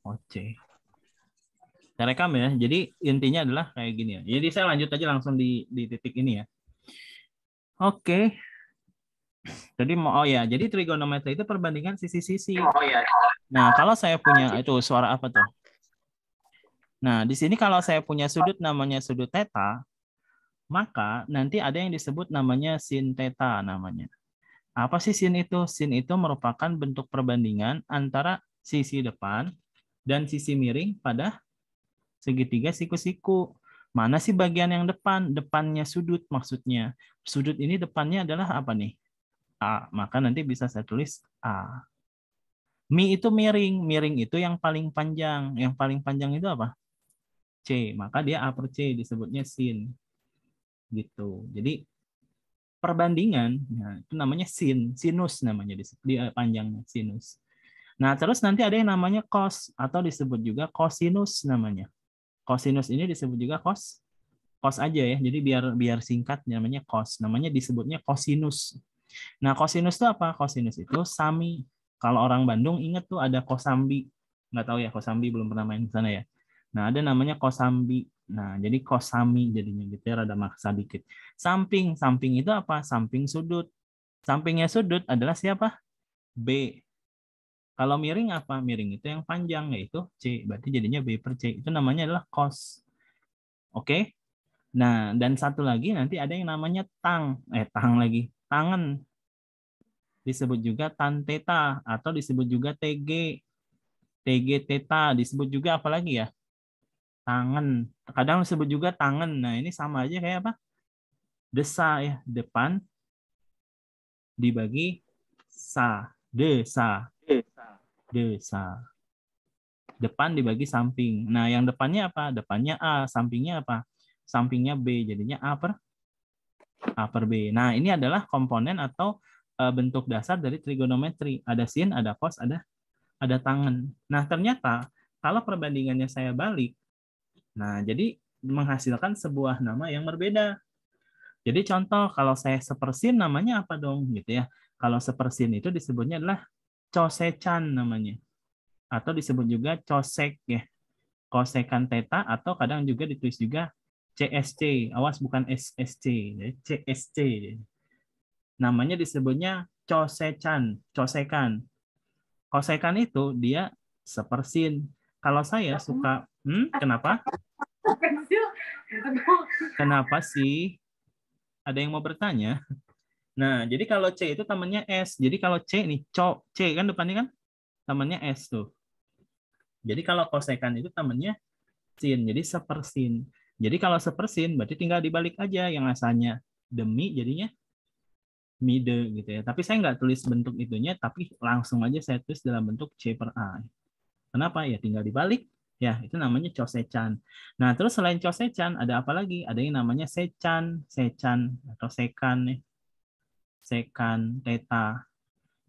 OC. Saya rekam ya. Jadi intinya adalah kayak gini ya. Jadi saya lanjut aja langsung di titik ini ya. Oke. Jadi jadi trigonometri itu perbandingan sisi-sisi. Nah, kalau saya punya itu suara apa tuh? Nah, di sini kalau saya punya sudut namanya sudut theta, maka nanti ada yang disebut namanya sin theta namanya. Apa sih sin itu? Sin itu merupakan bentuk perbandingan antara sisi depan dan sisi miring pada segitiga siku-siku. Mana sih bagian yang depan? Depannya sudut maksudnya. Sudut ini depannya adalah apa nih? A. Maka nanti bisa saya tulis A. Mi itu miring. Miring itu yang paling panjang. Yang paling panjang itu apa? C. Maka dia A per C disebutnya sin. Gitu. Jadi perbandingan, nah, itu namanya sin. Sinus namanya di panjangnya sinus. Nah, terus nanti ada yang namanya cos atau disebut juga cosinus namanya. Cosinus ini disebut juga cos aja ya. Jadi biar biar singkat namanya cos. Namanya disebutnya cosinus. Nah, cosinus itu apa? Cosinus itu sami. Kalau orang Bandung ingat tuh ada kosambi. Nggak tahu ya, kosambi belum pernah main di sana ya. Nah, ada namanya kosambi. Nah, jadi kosami jadinya gitu ya, rada maksa dikit. Samping. Samping itu apa? Samping sudut. Sampingnya sudut adalah siapa? B. Kalau miring apa? Miring itu yang panjang, yaitu C. Berarti jadinya B per C. Itu namanya adalah cos. Oke? Nah, dan satu lagi nanti ada yang namanya tang lagi. Tangen. Disebut juga tan theta atau disebut juga TG. TG theta disebut juga apa lagi ya? Tangen. Kadang disebut juga tangen. Nah, ini sama aja kayak apa? Desa ya, depan dibagi sa. Desa. Desa. Depan dibagi samping. Nah, yang depannya apa? Depannya A, sampingnya apa? Sampingnya B, jadinya A per B. Nah, ini adalah komponen atau bentuk dasar dari trigonometri. Ada sin, ada cos, ada tangen. Nah, ternyata kalau perbandingannya saya balik, nah jadi menghasilkan sebuah nama yang berbeda. Jadi contoh, kalau saya sepersin namanya apa dong gitu ya. Kalau sepersin itu disebutnya adalah cosecan namanya. Atau disebut juga cosek ya. Kosekan theta atau kadang juga ditulis juga CSC. Awas bukan SSC, ya, CSC. Namanya disebutnya cosecan, cosekan. Kosekan itu dia sepersin. Kalau saya suka, kenapa? Kenapa sih? Ada yang mau bertanya? Nah, jadi kalau C itu temannya S. Jadi kalau C nih, C kan depannya kan temannya S tuh. Jadi kalau kosekan itu temannya sin, jadi sepersin. Jadi kalau sepersin berarti tinggal dibalik aja yang asalnya demi jadinya mide gitu ya. Tapi saya nggak tulis bentuk itunya, tapi langsung aja saya tulis dalam bentuk C per A. Kenapa? Ya tinggal dibalik. Ya, itu namanya cosecan. Nah, terus selain cosecan, ada apa lagi? Ada yang namanya secan, secan atau sekan, ya. Sekan, theta.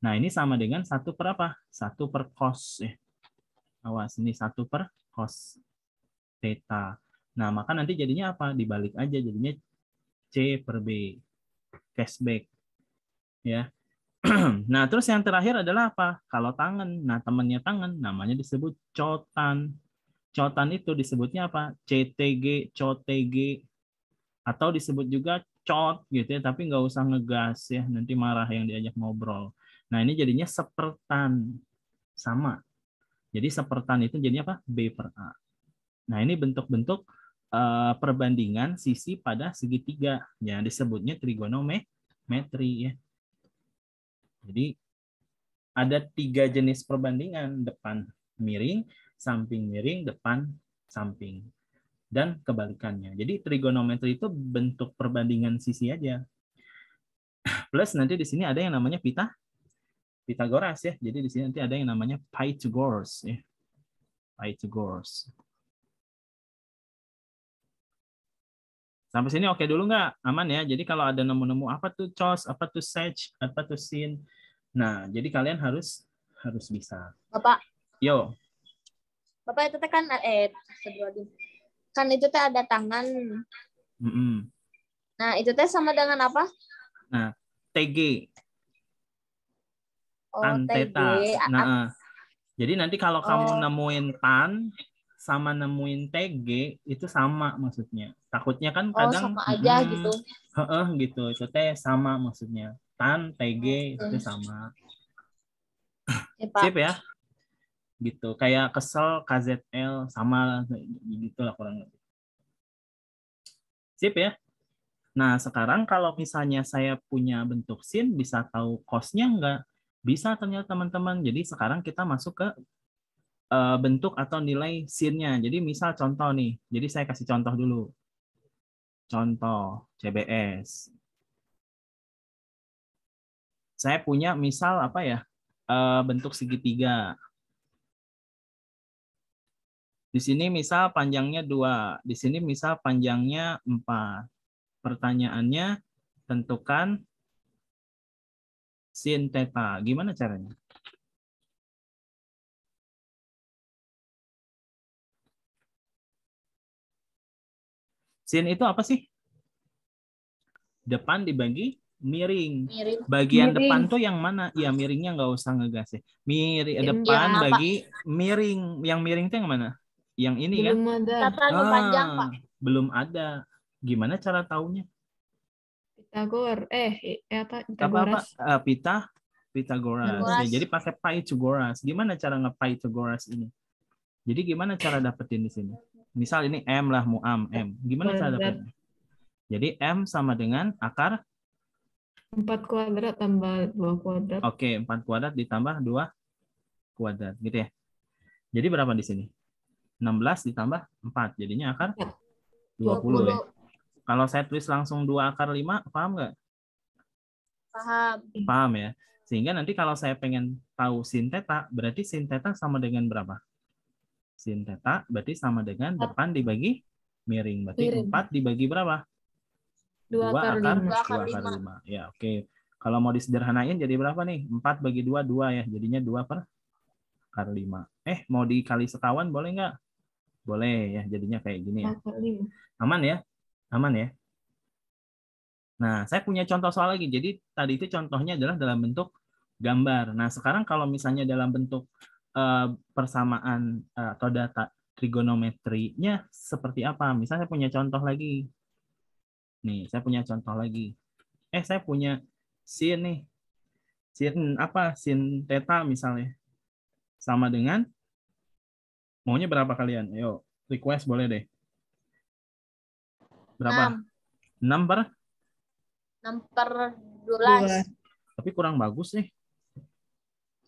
Nah, ini sama dengan 1 per apa? 1 per cos. Ya. Awas, ini 1 per cos theta. Nah, maka nanti jadinya apa? Dibalik aja, jadinya C per B. Cashback. Ya. Nah, terus yang terakhir adalah apa? Kalau tangan. Nah, temannya tangan, namanya disebut cotan. Cotan itu disebutnya apa? CTG, COTG, atau disebut juga cot gitu ya, tapi nggak usah ngegas ya, nanti marah yang diajak ngobrol. Nah, ini jadinya sepertan, sama. Jadi sepertan itu jadinya apa? B per A. Nah, ini bentuk-bentuk perbandingan sisi pada segitiga, ya disebutnya trigonometri ya. Jadi ada 3 jenis perbandingan, depan miring, samping miring, depan samping. Dan kebalikannya. Jadi trigonometri itu bentuk perbandingan sisi aja. Plus nanti di sini ada yang namanya Pythagoras ya. Jadi di sini nanti ada yang namanya Pythagoras ya. Pythagoras. Sampai sini oke dulu nggak? Aman ya. Jadi kalau ada nemu-nemu apa tuh cos, apa tuh sec, apa tuh sin. Nah, jadi kalian harus bisa. Bapak, Yo. Bapak itu teh kan kan itu teh ada tangan. Nah, itu teh sama dengan apa? Nah, TG. Oh, Tan TG. theta. Nah, Jadi nanti kalau kamu Oh. nemuin tan sama nemuin TG itu sama maksudnya. Takutnya kan Oh, kadang sama aja gitu. gitu. Itu teh sama maksudnya. Tan, TG itu Oke. sama. Ya, Pak. Sip ya. Gitu. Kayak kesel KZL sama gitu lah kurang lebih. Sip ya. Nah, sekarang kalau misalnya saya punya bentuk sin, bisa tahu cost-nya nggak? Bisa ternyata teman-teman. Jadi sekarang kita masuk ke bentuk atau nilai sin-nya. Jadi misal contoh nih. Jadi saya kasih contoh dulu. Contoh CBS. Saya punya misal apa ya? Bentuk segitiga. Di sini misal panjangnya 2. Di sini misal panjangnya 4. Pertanyaannya, tentukan sin theta. Gimana caranya? Sin itu apa sih? Depan dibagi miring. Miring. Bagian Miring. depan tuh yang mana? Ya miringnya nggak usah ngegas ya. Depan Ya, bagi miring. Yang miring itu yang mana? Yang ini kan? Belum ada. Catatan panjang, Pak. Belum ada. Gimana cara taunya? Pitagor. Apa? Apa-apa? Pitagoras. Pythagoras. Pythagoras. Ya, jadi pakai Pythagoras. Gimana cara nge-Pythagoras ini? Jadi gimana cara dapetin di sini? Misal ini M lah, muam M. Gimana cara Kuadrat. dapetinnya? Jadi M sama dengan akar. 4 kuadrat tambah 2 kuadrat. Oke, 4 kuadrat ditambah 2 kuadrat. Gitu ya. Jadi berapa di sini? 16 ditambah 4. Jadinya akar 20 ya. Kalau saya tulis langsung 2 akar 5, paham nggak? Paham. Paham ya. Sehingga nanti kalau saya pengen tahu sin theta, berarti sin theta sama dengan berapa? Sin theta berarti sama dengan depan dibagi miring. Berarti Miring. 4 dibagi berapa? 2 2 akar akar 5. 2 akar 5. Ya, oke. Kalau mau disederhanain jadi berapa nih? 4 bagi 2, 2 ya. Jadinya 2 per akar 5. Mau dikali sekawan boleh nggak? Boleh ya. Jadinya kayak gini ya. Akar 5. Aman ya? Aman ya? Nah, saya punya contoh soal lagi. Jadi tadi itu contohnya adalah dalam bentuk gambar. Nah, sekarang kalau misalnya dalam bentuk persamaan atau data trigonometrinya seperti apa? Misalnya saya punya contoh lagi. Nih, saya punya contoh lagi. Saya punya sin nih. Sin apa? Sin theta misalnya. Sama dengan maunya berapa kalian? Ayo, request boleh deh. Berapa? 6 per? 6 per 12. Tapi kurang bagus nih.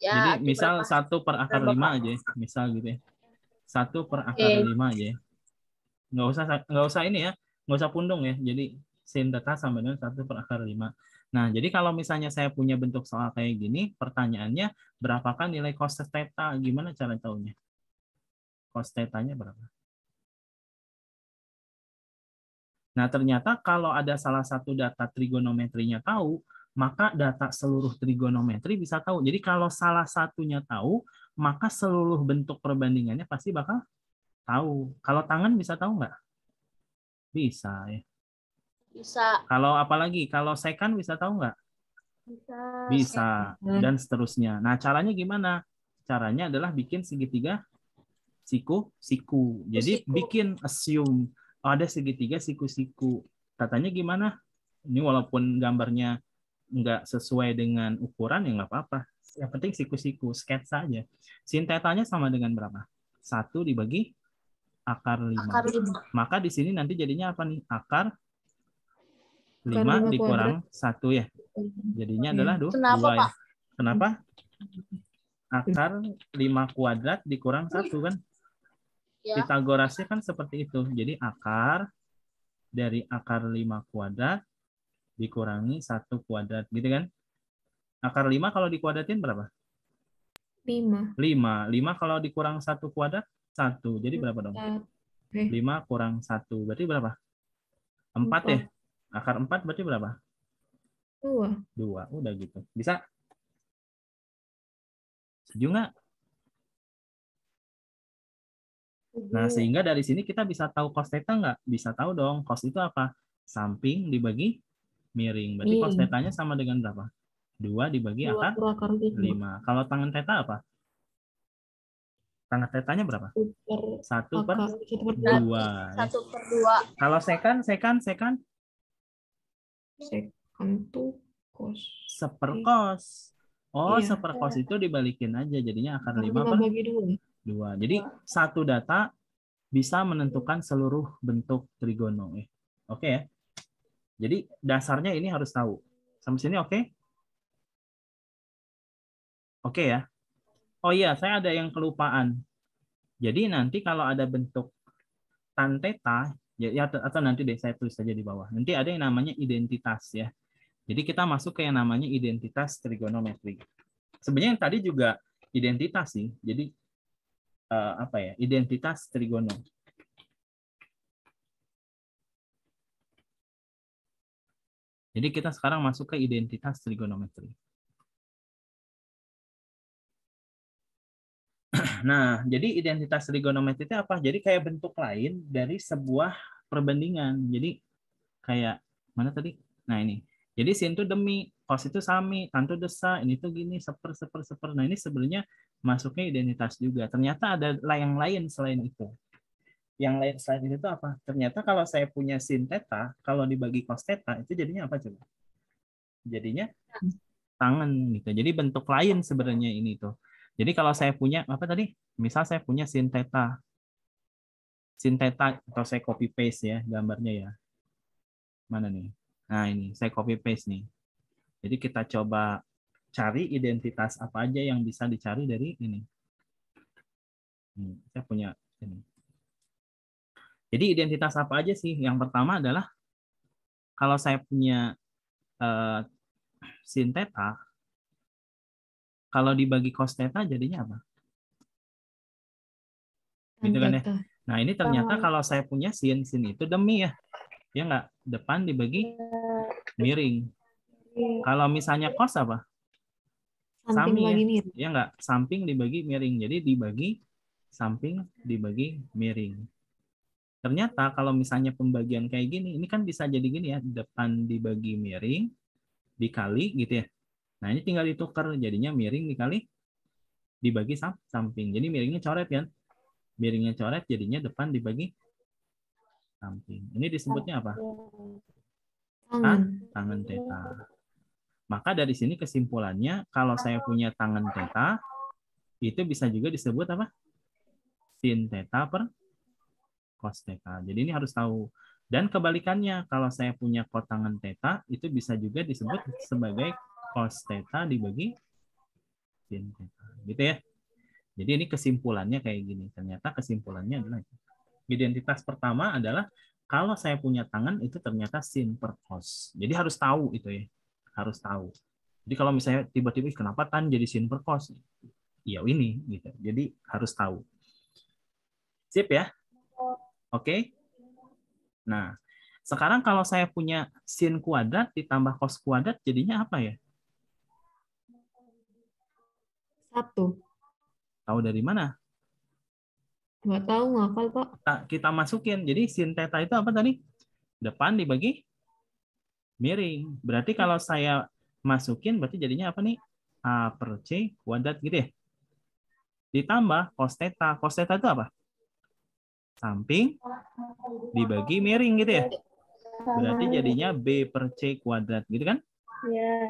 Ya, Jadi misal 1 per akar 5 Bapak? aja. Misal gitu ya. 1 per akar 5 aja. Nggak usah ini ya. Nggak usah pundung ya. Jadi sin theta sama dengan 1 per akar 5. Nah, jadi kalau misalnya saya punya bentuk soal kayak gini, pertanyaannya berapakah nilai cos theta? Gimana cara tahunya? Cos theta-nya berapa? Nah, ternyata kalau ada salah satu data trigonometrinya tahu, maka data seluruh trigonometri bisa tahu. Jadi kalau salah satunya tahu, maka seluruh bentuk perbandingannya pasti bakal tahu. Kalau tangan bisa tahu nggak? Bisa ya. Bisa. Kalau apalagi? Kalau secant bisa tahu nggak? Bisa. Dan seterusnya. Nah, caranya gimana? Caranya adalah bikin segitiga siku-siku. Jadi bikin assume ada segitiga siku-siku. Katanya gimana? Ini walaupun gambarnya nggak sesuai dengan ukuran ya nggak apa-apa. Yang penting siku-siku, sketsa aja. Sin theta-nya sama dengan berapa? 1 dibagi akar 5. Akar 5. Maka di sini nanti jadinya apa nih? Akar 5 5 dikurang 1 ya. Jadinya adalah 2 Kenapa, ya. Pak? Kenapa? Akar 5 kuadrat dikurang 1 kan? Ya. Pythagorasnya kan seperti itu. Jadi akar dari akar 5 kuadrat dikurangi 1 kuadrat. Gitu kan? Akar 5 kalau dikuadratin berapa? 5. 5. 5 kalau dikurang 1 kuadrat, 1. Jadi berapa dong? 5 kurang 1. Berarti berapa? 4 ya? Akar 4 berarti berapa? 2. Udah gitu. Bisa? Setuju nggak? Nah, sehingga dari sini kita bisa tahu cos theta nggak? Bisa tahu dong. Cos itu apa? Samping dibagi miring. Berarti cos theta-nya sama dengan berapa? 2 dibagi akar 5. Kalau tangan theta apa? Tangga tetanya berapa? 1 per 2. Ya. 1/2. Kalau secant Secant tuh cos. seperkos. Oh, Iya. seperkos itu dibalikin aja. Jadinya akar Kalau 5 kita per bagi 2. 2. Jadi satu data bisa menentukan seluruh bentuk trigono. Oke ya. Jadi dasarnya ini harus tahu. Sampai sini oke? Oke ya. Oh iya, saya ada yang kelupaan. Jadi nanti kalau ada bentuk tan theta, ya atau nanti deh saya tulis saja di bawah. Nanti ada yang namanya identitas ya. Jadi kita masuk ke yang namanya identitas trigonometri. Sebenarnya yang tadi juga identitas sih. Jadi apa ya? Identitas trigono. Jadi kita sekarang masuk ke identitas trigonometri. Nah, jadi identitas trigonometri itu apa? Jadi kayak bentuk lain dari sebuah perbandingan. Jadi kayak mana tadi? Nah ini. Jadi sin itu demi, cos itu sami, tan itu desa, ini tuh gini, seper. Nah ini sebenarnya masuknya identitas juga. Ternyata ada yang lain selain itu. Yang lain selain itu apa? Ternyata kalau saya punya sin theta, kalau dibagi cos theta, itu jadinya apa coba? Jadinya tangan gitu. Jadi bentuk lain sebenarnya ini tuh. Jadi kalau saya punya apa tadi? Misal saya punya sin theta. Sin theta atau saya copy paste ya gambarnya ya. Mana nih? Nah, ini saya copy paste nih. Jadi kita coba cari identitas apa aja yang bisa dicari dari ini. Saya punya ini. Jadi identitas apa aja sih? Yang pertama adalah kalau saya punya sin theta, kalau dibagi cos theta jadinya apa? Gitu kan ya. Nah, ini ternyata kalau saya punya sin itu demi ya. Ya nggak? Depan dibagi miring. Kalau misalnya cos apa? Samping Sami ya. bagi miring. Ya nggak? Samping dibagi miring. Jadi dibagi samping dibagi miring. Ternyata kalau misalnya pembagian kayak gini, ini kan bisa jadi gini ya, depan dibagi miring, dikali gitu ya. Nah ini tinggal ditukar, jadinya miring dikali dibagi samping. Jadi miringnya coret kan? Miringnya coret, jadinya depan dibagi samping. Ini disebutnya apa? Tangan. Tangan theta. Maka dari sini kesimpulannya, kalau saya punya tangan theta, itu bisa juga disebut apa? Sin theta per cos theta. Jadi ini harus tahu. Dan kebalikannya, kalau saya punya kotangan theta, itu bisa juga disebut sebagai cos theta dibagi sin theta. Gitu ya. Jadi ini kesimpulannya kayak gini. Ternyata kesimpulannya adalah identitas pertama adalah kalau saya punya tangan itu ternyata sin per cos. Jadi harus tahu itu ya. Harus tahu. Jadi kalau misalnya tiba-tiba kenapa tan jadi sin per cos? Ya ini gitu. Jadi harus tahu. Sip ya. Oke. Nah, sekarang kalau saya punya sin kuadrat ditambah cos kuadrat jadinya apa ya? 1. Tahu dari mana? Nggak tahu, ngapal Pak. Kita masukin. Jadi sin theta itu apa tadi? Depan dibagi miring. Berarti kalau saya masukin berarti jadinya apa nih? A per C kuadrat gitu ya. Ditambah cos theta. Cos theta itu apa? Samping dibagi miring gitu ya. Berarti jadinya B per C kuadrat gitu kan?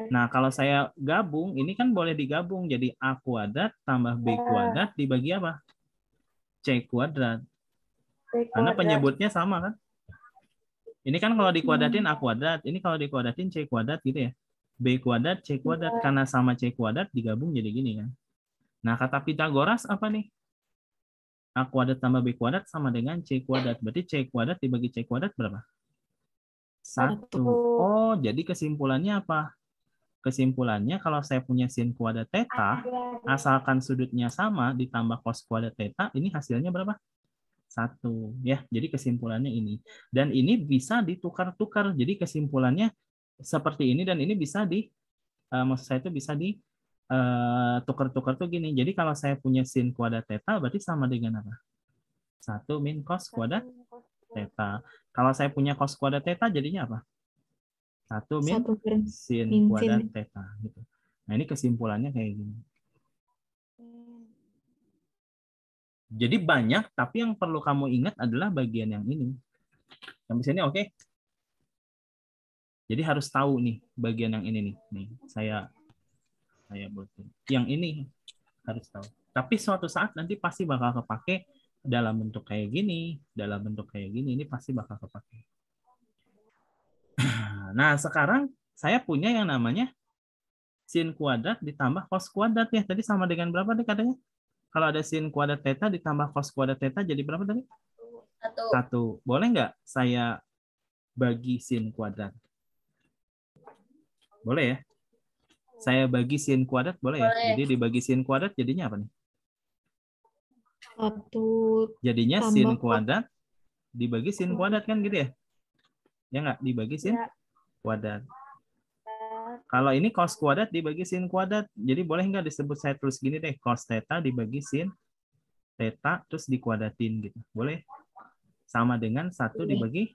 Nah, kalau saya gabung, ini kan boleh digabung. Jadi A kuadrat tambah B kuadrat dibagi apa? C kuadrat. Karena penyebutnya sama kan? Ini kan kalau dikuadratin A kuadrat. Ini kalau dikuadratin C kuadrat gitu ya. B kuadrat, C kuadrat. Karena sama C kuadrat digabung jadi gini kan. Nah, kata Pitagoras apa nih? A kuadrat tambah B kuadrat sama dengan C kuadrat. Berarti C kuadrat dibagi C kuadrat berapa? 1. Oh, jadi kesimpulannya apa? Kesimpulannya kalau saya punya sin kuadrat theta, asalkan sudutnya sama ditambah cos kuadrat theta, ini hasilnya berapa? 1. Ya, jadi kesimpulannya ini. Dan ini bisa ditukar-tukar. Jadi kesimpulannya seperti ini dan ini bisa maksud saya itu bisa tukar-tukar tuh gini. Jadi kalau saya punya sin kuadrat theta berarti sama dengan apa? 1 min cos kuadrat theta. Kalau saya punya cos kuadrat theta jadinya apa? 1 min sin kuadrat theta gitu. Nah, ini kesimpulannya kayak gini. Jadi banyak, tapi yang perlu kamu ingat adalah bagian yang ini. Sampai sini oke? Jadi harus tahu nih bagian yang ini nih. Nih, saya buatin. Yang ini harus tahu. Tapi suatu saat nanti pasti bakal kepake dalam bentuk kayak gini, dalam bentuk kayak gini, ini pasti bakal kepake. Nah, sekarang saya punya yang namanya sin kuadrat ditambah cos kuadrat ya. Tadi sama dengan berapa nih katanya? Kalau ada sin kuadrat theta ditambah cos kuadrat theta jadi berapa tadi? 1. Boleh nggak saya bagi sin kuadrat? Boleh ya? Saya bagi sin kuadrat boleh ya? Boleh. Jadi dibagi sin kuadrat jadinya apa nih? 1 Jadinya tambah sin cos. kuadrat dibagi sin kuadrat kan gitu ya? Ya nggak? Dibagi sin Ya. kuadrat. Kalau ini cos kuadrat dibagi sin kuadrat, jadi boleh nggak disebut saya tulis gini deh, cos theta dibagi sin theta terus dikuadratin gitu. Boleh? Sama dengan 1 dibagi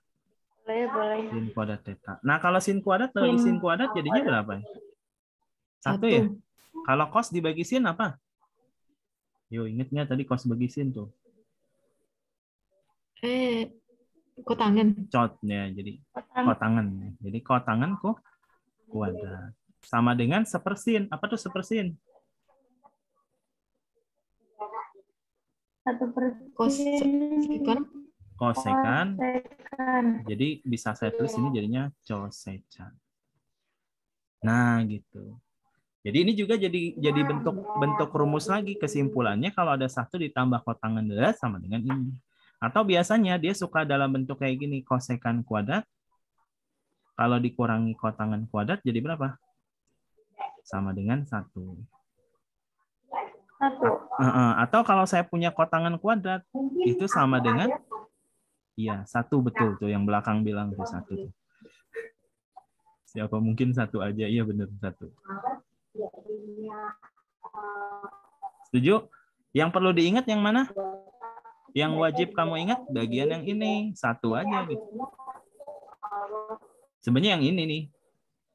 Boleh. sin kuadrat theta. Nah, kalau sin kuadrat dibagi sin kuadrat jadinya berapa? 1 ya? 1. Kalau cos dibagi sin apa? Yo, inget nggak tadi cos bagi sin tuh? Kotangan. Cotnya, jadi kotangan. Jadi kotangan kok kuadrat. Sama dengan sepersin. Apa tuh sepersin? 1/sin Kosekan. Kosekan. Jadi bisa saya tulis ini jadinya cosekan. Nah, gitu. Jadi ini juga jadi bentuk rumus lagi. Kesimpulannya kalau ada 1 ditambah kotangan adalah sama dengan ini. Atau biasanya dia suka dalam bentuk kayak gini, kosekan kuadrat. Kalau dikurangi kotangan kuadrat jadi berapa? Sama dengan 1. Atau kalau saya punya kotangan kuadrat, itu sama dengan, iya, 1 betul tuh yang belakang bilang tuh 1 tuh. Siapa mungkin 1 aja, iya benar 1. Setuju? Yang perlu diingat yang mana? Yang wajib kamu ingat bagian yang ini, 1 aja gitu. Sebenarnya yang ini nih,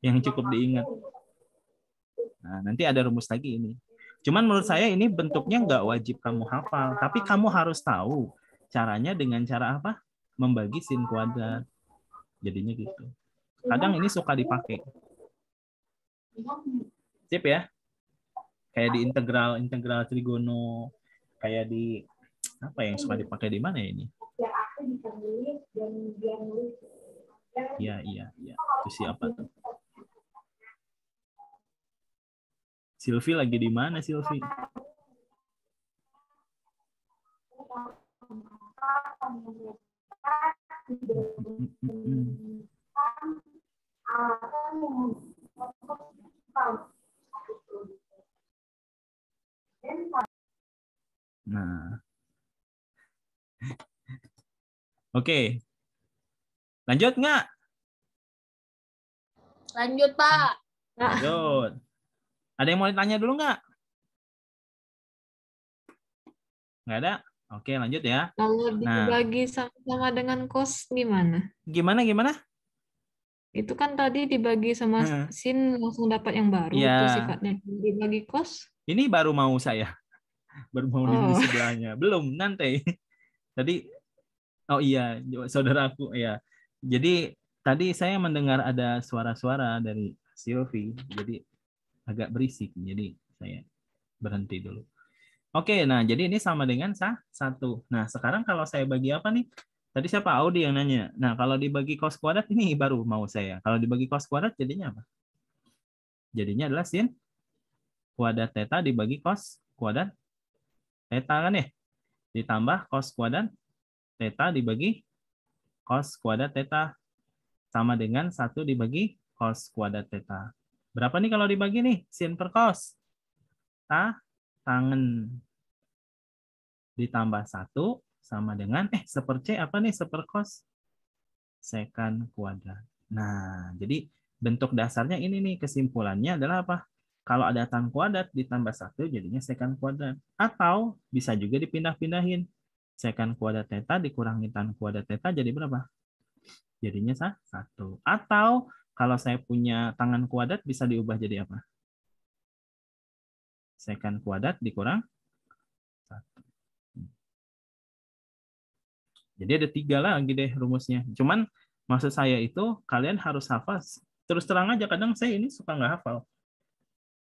yang cukup diingat. Nah, nanti ada rumus lagi ini. Cuman menurut saya ini bentuknya nggak wajib kamu hafal, tapi kamu harus tahu caranya dengan cara apa? Membagi sin kuadrat. Jadinya gitu. Kadang ini suka dipakai. Sip ya? Kayak di integral trigono, kayak di apa yang suka dipakai di mana ya ini? Iya. Itu siapa tuh? Silvi lagi di mana Silvi? Nah. Oke. Lanjut nggak? Lanjut, Pak. Lanjut. Ada yang mau ditanya dulu nggak? Nggak ada? Oke, lanjut ya. Kalau Nah. dibagi sama dengan cos gimana? Gimana? Itu kan tadi dibagi sama sin langsung dapat yang baru Iya. tuh sifatnya. Dibagi cos. Ini baru mau saya. Baru mau di sebelahnya. Belum, nanti. Tadi, oh iya, saudaraku. Ya. Jadi, tadi saya mendengar ada suara-suara dari Silvi. Jadi, agak berisik. Jadi, saya berhenti dulu. Oke, nah jadi ini sama dengan 1. Nah, sekarang kalau saya bagi apa nih? Tadi siapa? Audi yang nanya. Nah, kalau dibagi cos kuadrat ini baru mau saya. Kalau dibagi cos kuadrat jadinya apa? Jadinya adalah sin kuadrat theta dibagi cos kuadrat theta kan ya? Ditambah cos kuadrat theta dibagi cos kuadrat theta sama dengan 1 dibagi cos kuadrat theta. Berapa nih kalau dibagi nih? Sin per cos. Tangen ditambah 1 sama dengan seper C apa nih seper cos sekan kuadrat. Nah, jadi bentuk dasarnya ini nih, kesimpulannya adalah apa? Kalau ada tan kuadrat ditambah 1 jadinya sekan kuadrat. Atau bisa juga dipindah-pindahin. Sekan kuadrat theta dikurangi tan kuadrat theta jadi berapa? Jadinya 1. Atau kalau saya punya tangan kuadrat bisa diubah jadi apa? Sekan kuadrat dikurang 1. Jadi ada 3 lagi deh rumusnya. Cuman maksud saya itu kalian harus hafal. Terus terang aja, kadang saya ini suka nggak hafal.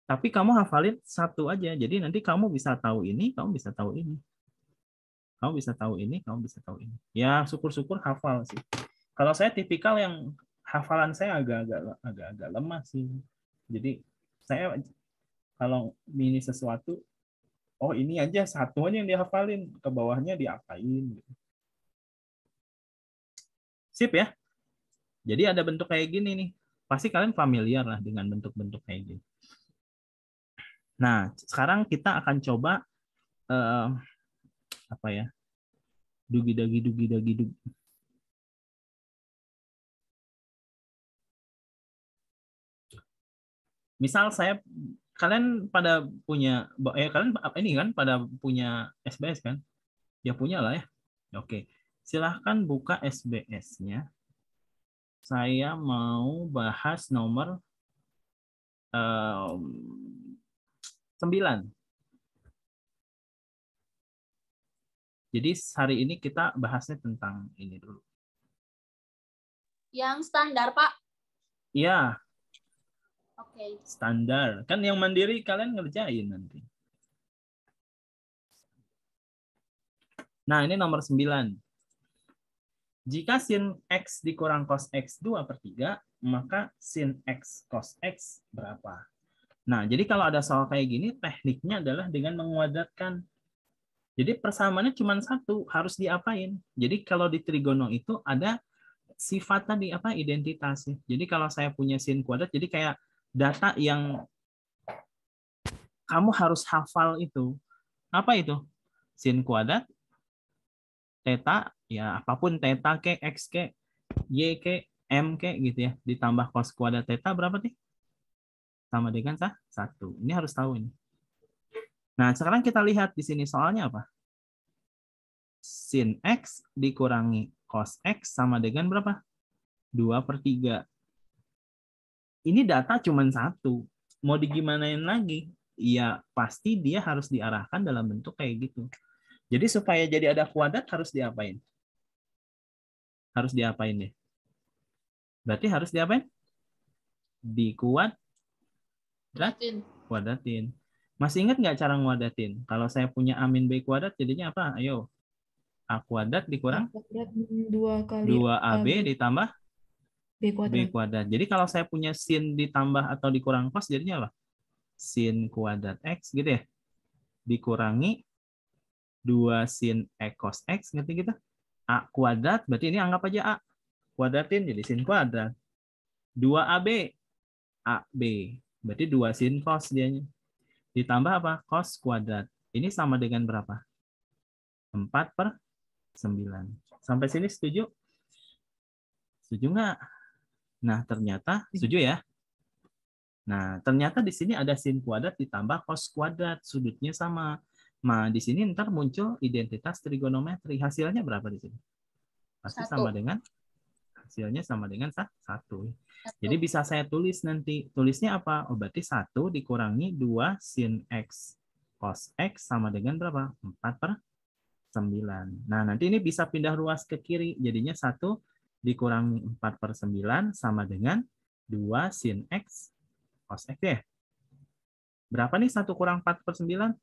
Tapi kamu hafalin satu aja. Jadi nanti kamu bisa tahu ini, kamu bisa tahu ini. Kamu bisa tahu ini, kamu bisa tahu ini. Ya syukur-syukur hafal sih. Kalau saya tipikal yang hafalan saya agak-agak lemah sih. Jadi saya kalau ini sesuatu, oh ini aja satu aja yang dihafalin, ke bawahnya diapain. Sip ya. Jadi ada bentuk kayak gini nih. Pasti kalian familiar lah dengan bentuk-bentuk kayak gini. Nah, sekarang kita akan coba apa ya? Dugi-dagi. Misal kalian pada punya, kalian ini kan pada punya SBS kan? Ya punya lah ya. Oke, silahkan buka SBS-nya. Saya mau bahas nomor 9. Jadi hari ini kita bahasnya tentang ini dulu. Yang standar, Pak. Iya. Oke. Standar. Kan yang mandiri kalian ngerjain nanti. Nah, ini nomor 9. Jika sin X dikurang cos X 2/3, maka sin X cos X berapa? Nah, jadi kalau ada soal kayak gini, tekniknya adalah dengan menguadratkan. Jadi persamaannya cuma satu, harus diapain? Jadi kalau di trigono itu ada sifat tadi, identitas. Jadi kalau saya punya sin kuadrat, jadi kayak data yang kamu harus hafal itu. Apa itu? Sin kuadrat, theta, ya apapun theta ke, x ke, y ke, m ke gitu ya. Ditambah cos kuadrat theta berapa nih? Sama dengan 1. Ini harus tahu ini. Nah, sekarang kita lihat di sini soalnya apa? Sin X dikurangi cos X sama dengan berapa? 2/3. Ini data cuma 1. Mau digimanain lagi? Ya pasti dia harus diarahkan dalam bentuk kayak gitu. Jadi supaya jadi ada kuadrat harus diapain? Harus diapain deh? Berarti harus diapain? Kuadratin. Masih ingat nggak cara nguadratin? Kalau saya punya A min B kuadrat jadinya apa? Ayo. A kuadrat dikurang 2AB ditambah B kuadrat. Jadi kalau saya punya sin ditambah atau dikurang cos jadinya apa? Sin kuadrat X gitu ya. Dikurangi 2 sin X cos X, ngerti gitu? A kuadrat, berarti ini anggap aja A. Kuadratin jadi sin kuadrat. 2AB, AB. Berarti 2 sin cos dianya. Ditambah apa? Cos kuadrat. Ini sama dengan berapa? 4/9. Sampai sini setuju? Setuju nggak? Nah, ternyata setuju ya. Nah, ternyata di sini ada sin kuadrat ditambah cos kuadrat. Sudutnya sama. Nah, di sini ntar muncul identitas trigonometri. Hasilnya berapa di sini? Pasti 1. sama dengan hasilnya sama dengan 1. Jadi bisa saya tulis nanti. Tulisnya apa? Oh, berarti 1 dikurangi 2 sin X cos X sama dengan berapa? 4/9. Nah, nanti ini bisa pindah ruas ke kiri. Jadinya 1 dikurangi 4/9 sama dengan 2 sin X cos X ya. Berapa nih 1 kurang 4/9?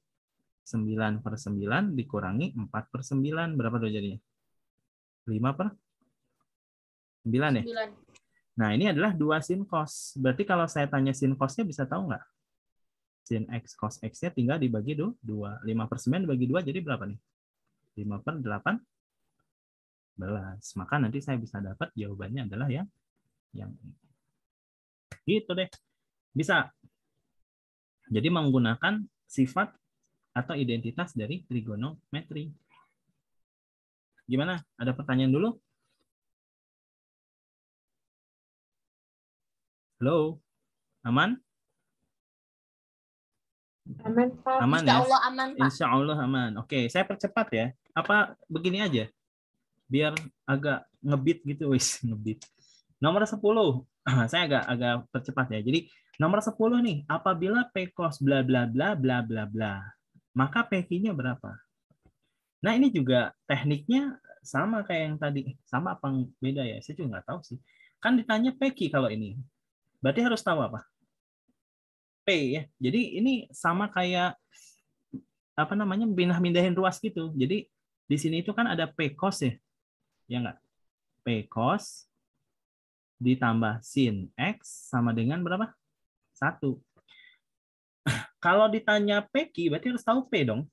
9/9 dikurangi 4/9. Berapa tuh jadinya? 5/9 ya? 9. Nah, ini adalah 2 sin cos. Berarti kalau saya tanya sin cosnya bisa tahu nggak? Sin X cos X-nya tinggal dibagi 2. 5/9 dibagi 2 jadi berapa nih? 5/18. Maka nanti saya bisa dapat jawabannya adalah yang ini. Gitu deh. Bisa. Jadi menggunakan sifat atau identitas dari trigonometri. Gimana? Ada pertanyaan dulu? Halo? Aman? Aman, Pak. Aman Insya ya? Allah aman, Pak. Insya Allah aman. Oke, saya percepat ya. Apa begini aja? Biar agak ngebit gitu, wis, ngebit. Nomor 10. Saya agak percepat ya. Jadi nomor 10 nih, apabila P cos bla bla bla bla bla bla, maka PQ-nya berapa? Nah, ini juga tekniknya sama kayak yang tadi. Sama apa beda ya? Saya juga nggak tahu sih. Kan ditanya PQ kalau ini. Berarti harus tahu apa? P ya. Jadi ini sama kayak apa namanya pindah-pindahin ruas gitu. Jadi di sini itu kan ada P cos ya. Ya nggak? P cos ditambah sin X sama dengan berapa? 1. Kalau ditanya PQ berarti harus tahu P dong.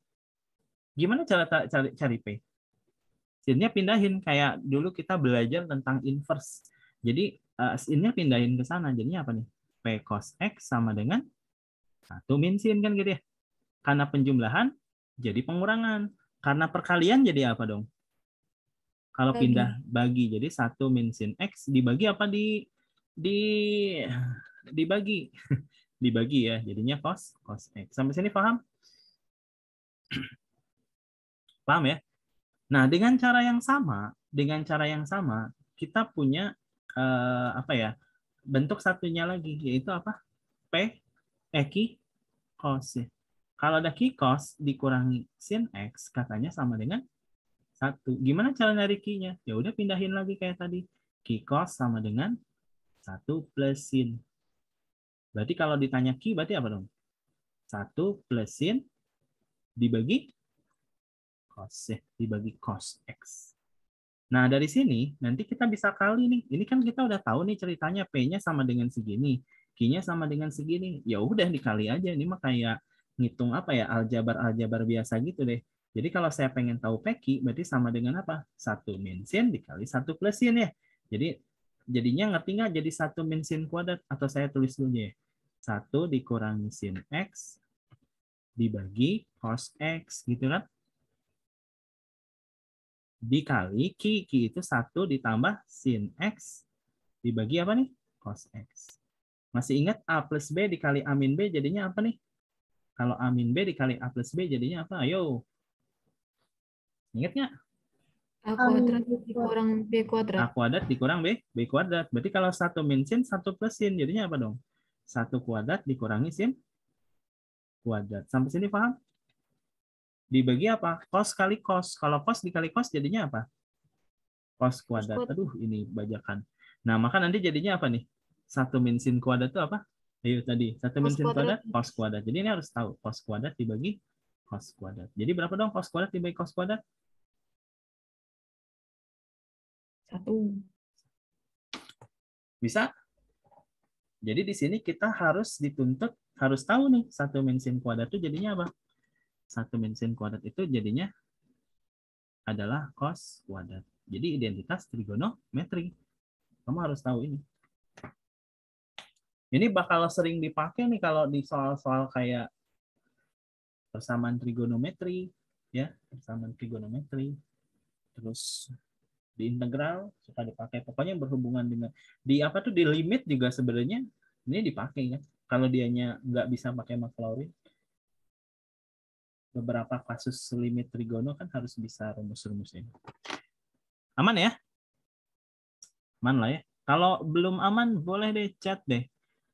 Gimana cara cari P? Sinnya pindahin kayak dulu kita belajar tentang inverse. Jadi sinnya pindahin ke sana. Jadinya apa nih? P cos X sama dengan 1 min sin kan gitu ya. Karena penjumlahan jadi pengurangan. Karena perkalian jadi apa dong? Kalau Bagi. pindah bagi. Jadi 1 min sin X dibagi apa dibagi. Dibagi ya. Jadinya cos X. Sampai sini paham? Paham ya? Nah, dengan cara yang sama, kita punya apa ya? Bentuk satunya lagi, yaitu apa? Ki cos. Kalau ada ki cos dikurangi sin X, katanya sama dengan 1. Gimana cara nyari ki-nya? Ya udah pindahin lagi kayak tadi. Ki cos sama dengan 1 plus sin. Berarti kalau ditanya ki, berarti apa dong? 1 plus sin dibagi cos, dibagi cos X. Nah, dari sini nanti kita bisa kali nih. Ini kan kita udah tahu nih ceritanya P-nya sama dengan segini, Q-nya sama dengan segini. Ya udah dikali aja. Ini mah kayak ngitung apa ya? Aljabar biasa gitu deh. Jadi kalau saya pengen tahu PQ berarti sama dengan apa? 1 min sin dikali 1 plus sin ya. Jadi jadinya ngerti nggak jadi 1 min sin kuadrat? Atau saya tulis dulu ya. 1 dikurangi sin X dibagi cos X gitu kan? Dikali Q itu 1 ditambah sin X dibagi apa nih? Cos X. Masih ingat A plus B dikali A min B jadinya apa nih? Kalau A min B dikali A plus B jadinya apa? Ayo. Ingat nggak? A kuadrat dikurang B A kuadrat. kuadrat dikurang B kuadrat. Berarti kalau 1 min sin, 1 plus sin. Jadinya apa dong? 1 kuadrat dikurangi sin kuadrat. Sampai sini paham? Dibagi apa? Cos kali cos. Kalau cos dikali cos jadinya apa? Cos kuadrat. Aduh, ini bajakan. Nah, maka nanti jadinya apa nih? 1 min sin kuadrat itu apa? Ayo tadi, 1 min sin kuadrat, cos kuadrat. Jadi ini harus tahu, cos kuadrat dibagi cos kuadrat. Jadi berapa dong cos kuadrat dibagi cos kuadrat? 1. Bisa? Jadi di sini kita harus dituntut, harus tahu nih, 1 min sin kuadrat itu jadinya apa? 1 min sin kuadrat itu jadinya adalah cos kuadrat. Jadi identitas trigonometri. Kamu harus tahu ini. Ini bakal sering dipakai nih kalau di soal-soal kayak persamaan trigonometri, ya, persamaan trigonometri. Terus di integral suka dipakai. Pokoknya berhubungan dengan di apa tuh di limit juga sebenarnya ini dipakai kan. Kalau dianya nggak bisa pakai Maclaurin, beberapa kasus limit trigono kan harus bisa rumus-rumus ini. Aman ya? Aman lah ya. Kalau belum aman boleh deh chat deh.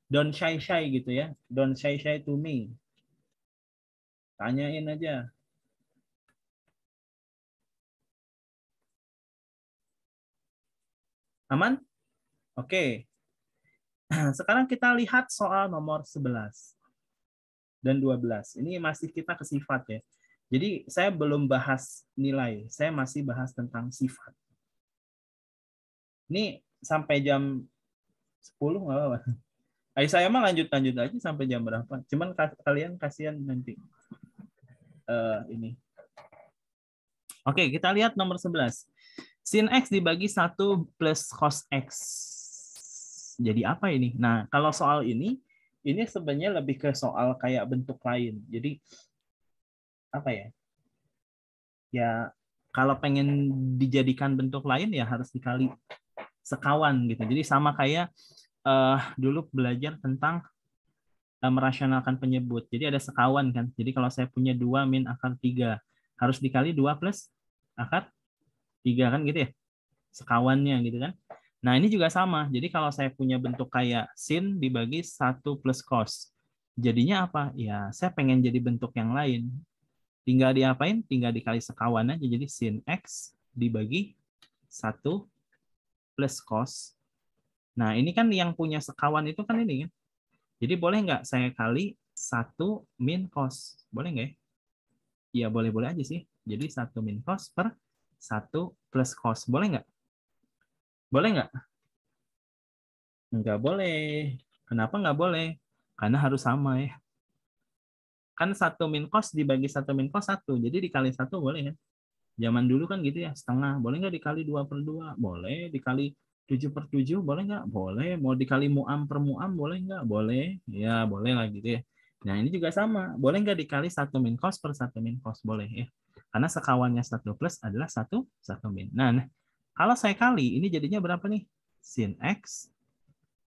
Don't shy gitu ya. Don't shy to me. Tanyain aja. Aman? Oke. Sekarang kita lihat soal nomor 11 dan 12. Ini masih kita ke sifat ya. Jadi saya belum bahas nilai. Saya masih bahas tentang sifat. Ini sampai jam 10 nggak apa-apa. Ayo saya mah lanjut aja sampai jam berapa. Cuman kalian kasihan nanti. Ini. Oke, kita lihat nomor 11. Sin X dibagi 1 plus cos X. Jadi apa ini? Nah, kalau soal ini sebenarnya lebih ke soal kayak bentuk lain. Jadi, apa ya? Ya, kalau pengen dijadikan bentuk lain ya harus dikali sekawan gitu. Jadi sama kayak dulu belajar tentang merasionalkan penyebut. Jadi ada sekawan kan. Jadi kalau saya punya 2 min akar 3 harus dikali 2 plus akar 3 kan gitu ya. Sekawannya gitu kan. Nah, ini juga sama. Jadi kalau saya punya bentuk kayak sin dibagi 1 plus cos. Jadinya apa? Ya, saya pengen jadi bentuk yang lain. Tinggal diapain? Tinggal dikali sekawan aja. Jadi sin X dibagi 1 plus cos. Nah, ini kan yang punya sekawan itu kan ini kan. Jadi boleh nggak saya kali 1 min cos? Boleh nggak ya? Iya, boleh-boleh aja sih. Jadi 1 min cos per 1 plus cos. Boleh nggak? Boleh nggak? Nggak boleh. Kenapa nggak boleh? Karena harus sama ya. Kan 1 min cos dibagi 1 min cos 1. Jadi dikali 1 boleh kan? Zaman dulu kan gitu ya, setengah. Boleh nggak dikali 2/2? Boleh. Dikali 7/7? Boleh nggak? Boleh. Mau dikali muam per muam? Boleh nggak? Boleh. Ya, boleh lah gitu ya. Nah, ini juga sama. Boleh nggak dikali 1 min cos per 1 min cos? Boleh ya. Karena sekawannya 1 plus adalah 1 min. Nah, kalau saya kali, ini jadinya berapa nih? Sin X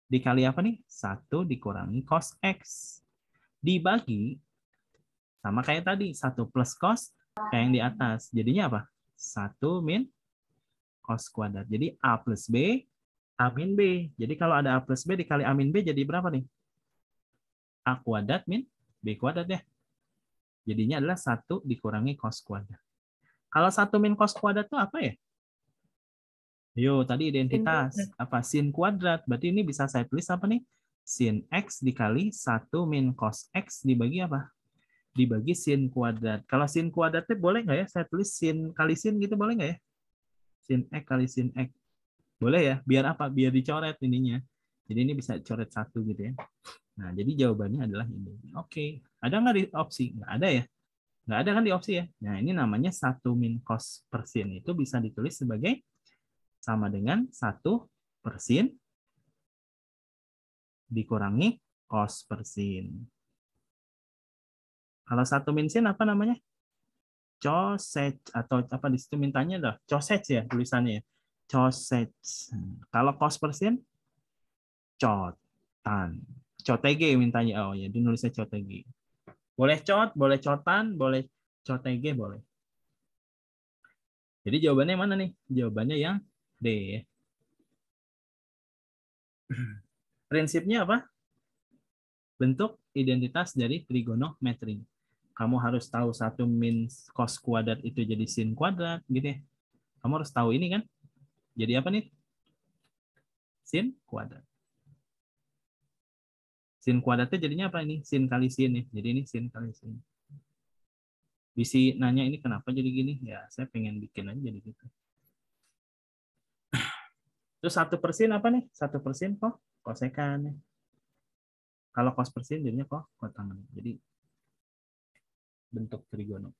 dikali apa nih? 1 dikurangi cos X. Dibagi, sama kayak tadi, 1 plus cos, kayak yang di atas. Jadinya apa? 1 min cos kuadrat. Jadi A plus B, A min B. Jadi kalau ada A plus B dikali A min B jadi berapa nih? A kuadrat min B kuadrat ya. Jadinya adalah 1 dikurangi cos kuadrat. Kalau 1 min cos kuadrat itu apa ya? Yo, tadi identitas. Apa? Sin kuadrat. Berarti ini bisa saya tulis apa nih? Sin X dikali 1 min cos X dibagi apa? Dibagi sin kuadrat. Kalau sin kuadratnya boleh nggak ya? Saya tulis sin kali sin gitu boleh nggak ya? Sin X kali sin X. Boleh ya? Biar apa? Biar dicoret ininya. Jadi ini bisa coret 1 gitu ya. Nah, jadi jawabannya adalah ini. Oke. Ada nggak di opsi? Nggak ada ya? Nggak ada kan di opsi ya? Nah, ini namanya 1 min cos per sin. Itu bisa ditulis sebagai sama dengan 1 per sin dikurangi cos per sin. Kalau 1 min sin apa namanya? Cosec, atau apa di situ mintanya adalah cosec ya tulisannya ya. Cosec. Kalau cos per sin cotan. Cotg mintanya. Oh ya, dia nulisnya cotg. Boleh cot, boleh cotan, boleh cotg boleh. Jadi jawabannya mana nih? Jawabannya yang D ya. Prinsipnya apa? Bentuk identitas dari trigonometri. Kamu harus tahu 1 min cos kuadrat itu jadi sin kuadrat gitu ya. Kamu harus tahu ini kan. Jadi apa nih? Sin kuadrat. Sin kuadratnya jadinya apa ini? Sin kali sin nih. Jadi ini sin kali sin. Bisa nanya ini kenapa jadi gini? Ya, saya pengen bikin aja jadi gitu. Terus 1 per sin apa nih? 1 per sin kok kosekan. Kalau cos per sin jadinya kok kotangan. Jadi bentuk trigono.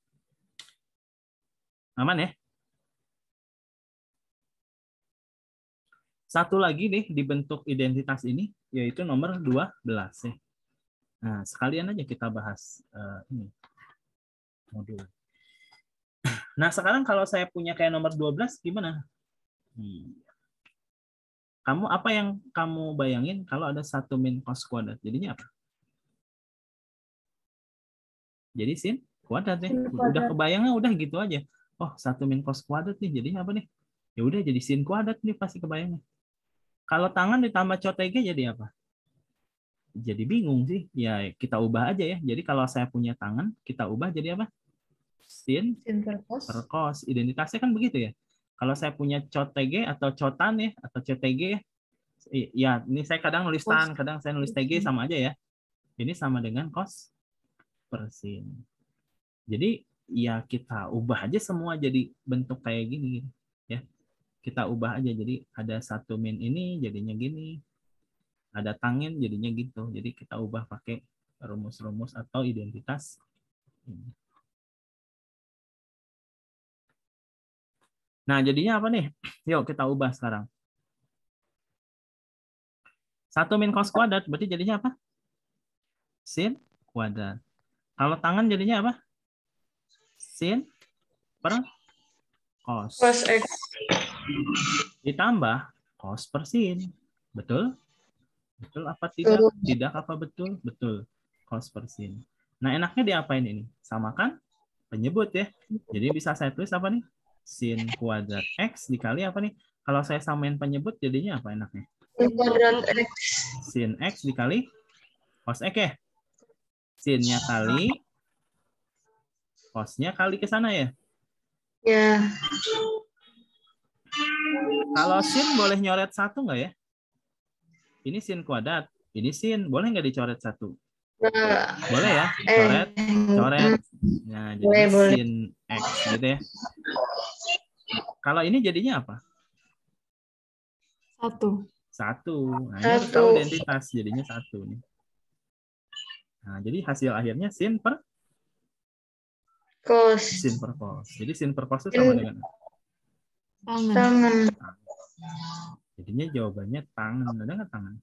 Aman ya? Satu lagi nih di bentuk identitas ini, yaitu nomor 12 ya. Nah, sekalian aja kita bahas ini modul. Nah, sekarang kalau saya punya kayak nomor 12 gimana? Kamu apa yang kamu bayangin kalau ada 1 min cos kuadrat? Jadinya apa? Jadi sin kuadrat ya. Udah kebayangnya udah gitu aja. Oh, 1 min cos kuadrat nih. Jadinya apa nih? Ya udah jadi sin kuadrat nih pasti kebayangnya. Kalau tangan ditambah cotg jadi apa? Jadi bingung sih. Ya kita ubah aja ya. Jadi kalau saya punya tangan, kita ubah jadi apa? Sin per cos. Identitasnya kan begitu ya. Kalau saya punya cotg atau cotan ya, atau cotg ya. Ya, ini saya kadang nulis tan, kadang saya nulis tg sama aja ya. Ini sama dengan cos per sin. Jadi ya kita ubah aja semua jadi bentuk kayak gini ya. Kita ubah aja jadi ada 1 min ini jadinya gini. Ada tangen jadinya gitu. Jadi kita ubah pakai rumus-rumus atau identitas. Nah, jadinya apa nih? Yuk kita ubah sekarang. 1 min cos kuadrat berarti jadinya apa? Sin kuadrat. Kalau tangan jadinya apa? Sin per cos. Cos X. Ditambah cos per sin. Betul? Betul apa tidak? Tidak apa betul? Betul. Cos per sin. Nah, enaknya diapain ini? Samakan penyebut ya. Jadi bisa saya tulis apa nih? Sin kuadrat X dikali apa nih? Kalau saya samain penyebut jadinya apa enaknya? Sin kuadrat X. Sin X dikali cos X ya? Sinnya kali cosnya kali ke sana ya? Ya. Kalau sin boleh nyoret 1 nggak ya? Ini sin kuadrat. Ini sin. Boleh nggak dicoret 1? Boleh ya? Coret. Coret. Nah, jadi Boleh. sin X gitu ya. Kalau ini jadinya apa? 1. 1. Nah, ini harus tahu identitas. Jadinya 1 nih. Nah, jadi hasil akhirnya sin per Cos. sin per cos. Jadi sin per cos itu sama dengan Tangan. jadinya jawabannya tangan. Ada nggak tangan?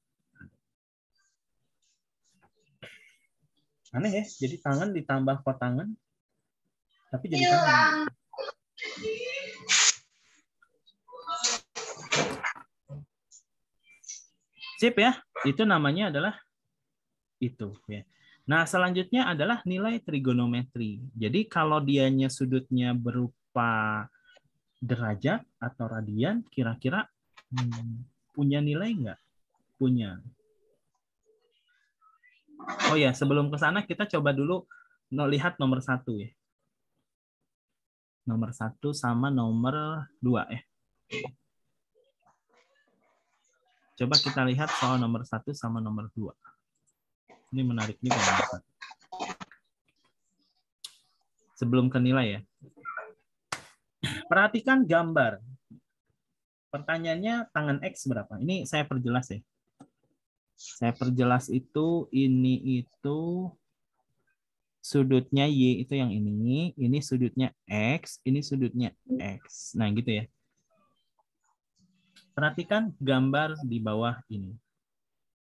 Aneh ya. Jadi tangan ditambah kotangan. Tapi jadi tangan. Sip ya. Itu namanya adalah itu ya. Nah, selanjutnya adalah nilai trigonometri. Jadi kalau dianya sudutnya berupa derajat atau radian, kira-kira punya nilai nggak? Punya. Oh ya, sebelum ke sana kita coba dulu lihat nomor 1 ya. Nomor 1 sama nomor 2 ya. Coba kita lihat soal nomor 1 sama nomor 2. Ini menarik juga nomor 1. Sebelum ke nilai ya. Perhatikan gambar. Pertanyaannya tangan X berapa? Ini saya perjelas ya. Saya perjelas itu, ini itu sudutnya Y itu yang ini sudutnya X, ini sudutnya X. Nah gitu ya. Perhatikan gambar di bawah ini.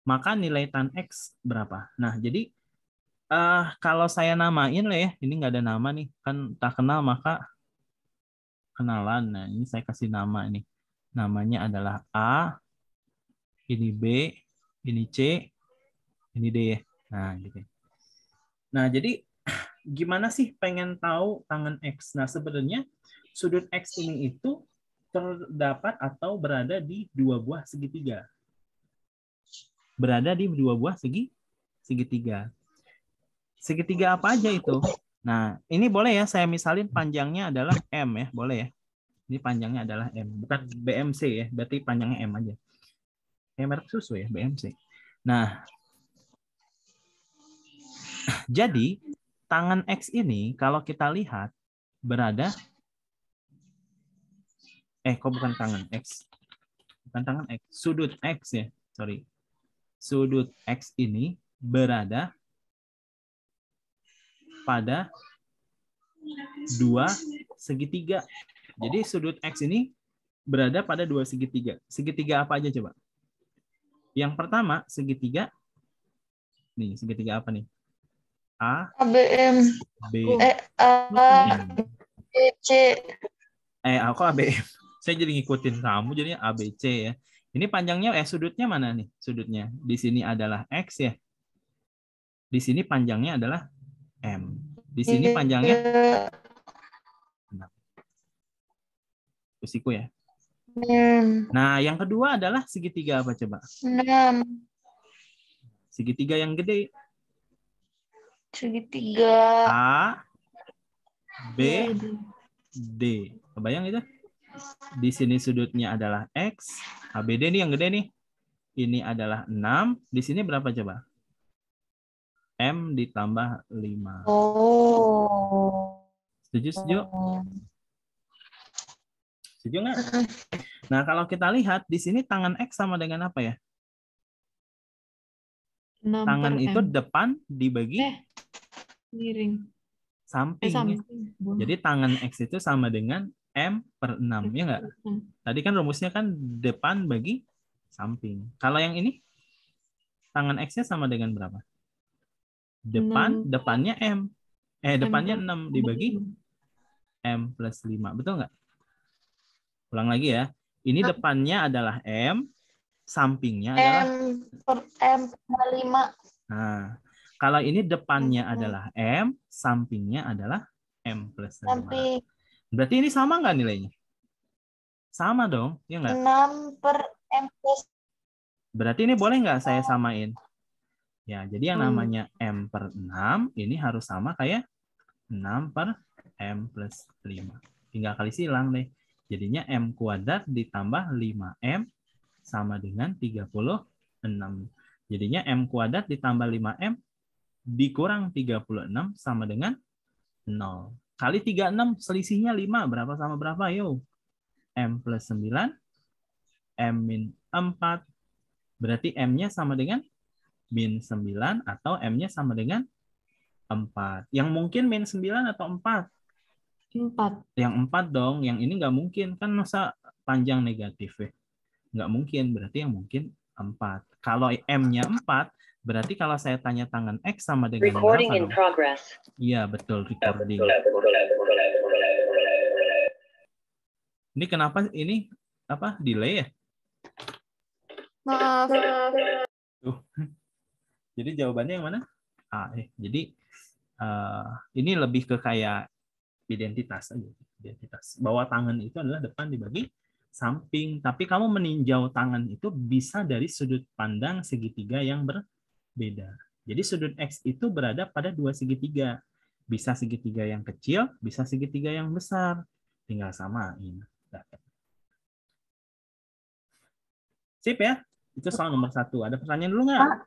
Maka nilai tan X berapa? Nah jadi kalau saya namain lah ya, ini nggak ada nama nih, kan tak kenal maka kenalan. Nah ini saya kasih nama nih. Namanya adalah A, ini B, ini C, ini D ya. Nah gitu. Nah jadi gimana sih pengen tahu tangan X? Nah sebenarnya sudut X ini itu terdapat atau berada di 2 buah segitiga. Berada di 2 buah segitiga. Segitiga apa aja itu? Nah, ini boleh ya saya misalin panjangnya adalah M ya, boleh ya. Ini panjangnya adalah M, bukan BMC ya, berarti panjangnya M aja. Kayak merek susu ya, BMC. Nah, jadi tangan X ini kalau kita lihat berada kok bukan tangan X. Bukan tangan X, sudut X ya, sorry. Sudut X ini berada pada 2 segitiga. Jadi sudut X ini berada pada 2 segitiga. Segitiga apa aja coba? Yang pertama segitiga. Nih, segitiga apa nih? A, ABM. B, C. aku ABM. Saya jadi ngikutin kamu jadinya ABC ya. Ini panjangnya sudutnya mana nih? Sudutnya. Di sini adalah X ya. Di sini panjangnya adalah M. Di sini panjangnya Kusiku ya. Nah, yang kedua adalah segitiga apa coba? 6. Segitiga yang gede. Segitiga A, B, D. Kebayang itu? Di sini sudutnya adalah X. ABD nih yang gede nih. Ini adalah 6. Di sini berapa coba? M ditambah 5. Oh. Setuju? Setuju nggak? Nah, kalau kita lihat di sini tangan X sama dengan apa ya? Tangan itu depan dibagi miring. samping. Jadi tangan X itu sama dengan M per 6. Ya nggak? Tadi kan rumusnya kan depan bagi samping. Kalau yang ini, tangan X-nya sama dengan berapa? Depannya M. Depannya 6 dibagi M plus 5. Betul nggak? Ulang lagi ya. Ini depannya adalah M, sampingnya adalah M per 5. Nah, kalau ini depannya adalah M, sampingnya adalah M plus 5. Berarti ini sama nggak nilainya? Sama dong, ya nggak? 6 per M plus. Berarti ini boleh nggak saya samain? Ya, jadi yang namanya M per 6, ini harus sama kayak 6 per M plus 5. Tinggal kali silang deh. Jadinya M kuadrat ditambah 5M sama dengan 36. Jadinya M kuadrat ditambah 5M dikurang 36 sama dengan 0. Kali 36 selisihnya 5. Berapa sama berapa? Yo. M plus 9. M min 4. Berarti M-nya sama dengan min 9 atau M-nya sama dengan 4. Yang mungkin min 9 atau 4? 4. Yang 4 dong. Yang ini nggak mungkin. Kan masa panjang negatif ya? Nggak mungkin. Berarti yang mungkin 4. Kalau M-nya 4, berarti kalau saya tanya tangan X sama dengan Recording berapa in dong? progress. Iya, betul. Recording. Ini kenapa ini apa delay ya? Maaf. Tuh. Jadi jawabannya yang mana? Jadi ini lebih ke kayak identitas aja. Identitas. Bahwa tangan itu adalah depan dibagi samping. Tapi kamu meninjau tangan itu bisa dari sudut pandang segitiga yang berbeda. Jadi sudut X itu berada pada dua segitiga. Bisa segitiga yang kecil, bisa segitiga yang besar. Tinggal samain. Sip ya? Itu soal nomor 1. Ada pertanyaan dulu nggak? Pak,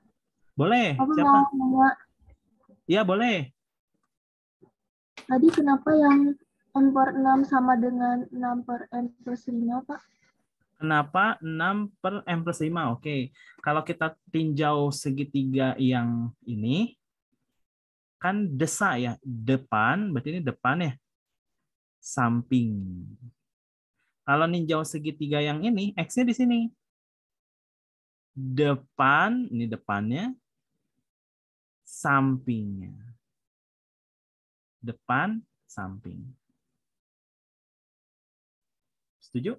Boleh. aku Siapa? mau nanya, Iya, boleh. tadi kenapa yang M per 6 sama dengan 6 per M plus 5, Pak? Kenapa 6 per M plus 5? Oke. Kalau kita tinjau segitiga yang ini, kan desa ya. Depan, berarti ini depan ya. Samping. Kalau ninjau segitiga yang ini, X-nya di sini. Depan, ini depannya. Sampingnya. Depan, samping. Setuju?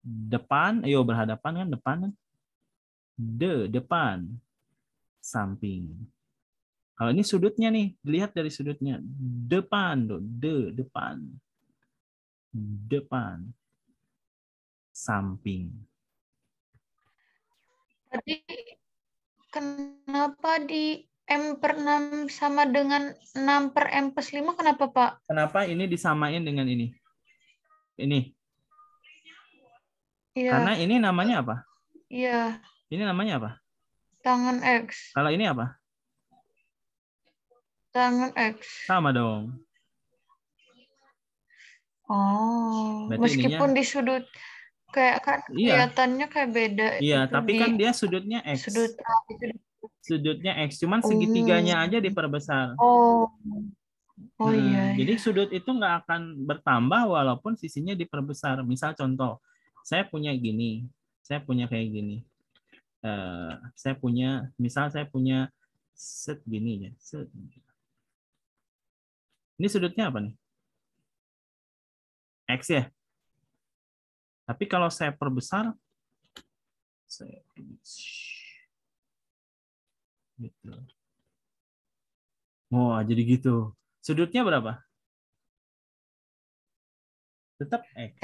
Depan, ayo berhadapan kan depan. Depan. Samping. Kalau ini sudutnya nih, dilihat dari sudutnya. Depan, depan. Depan. Samping. Tadi kenapa di M per 6 sama dengan 6 per M plus 5, kenapa Pak? Kenapa ini disamain dengan ini? Ini. Iya. Karena ini namanya apa? Iya. Ini namanya apa? Tangan X. Kalau ini apa? Tangan X. Sama dong. Oh. Berarti Meskipun ininya, di sudut kayak kan kelihatannya kayak beda. Iya, itu tapi di kan dia sudutnya X. Sudutnya X, cuman segitiganya aja diperbesar. Oh. Oh iya. Jadi sudut itu nggak akan bertambah walaupun sisinya diperbesar. Misal contoh, saya punya gini, saya punya kayak gini. Saya punya, misal saya punya set gini ya. Set. Ini sudutnya apa nih? X ya. Tapi kalau saya perbesar, saya gitu. Oh, jadi gitu. Sudutnya berapa? Tetap X.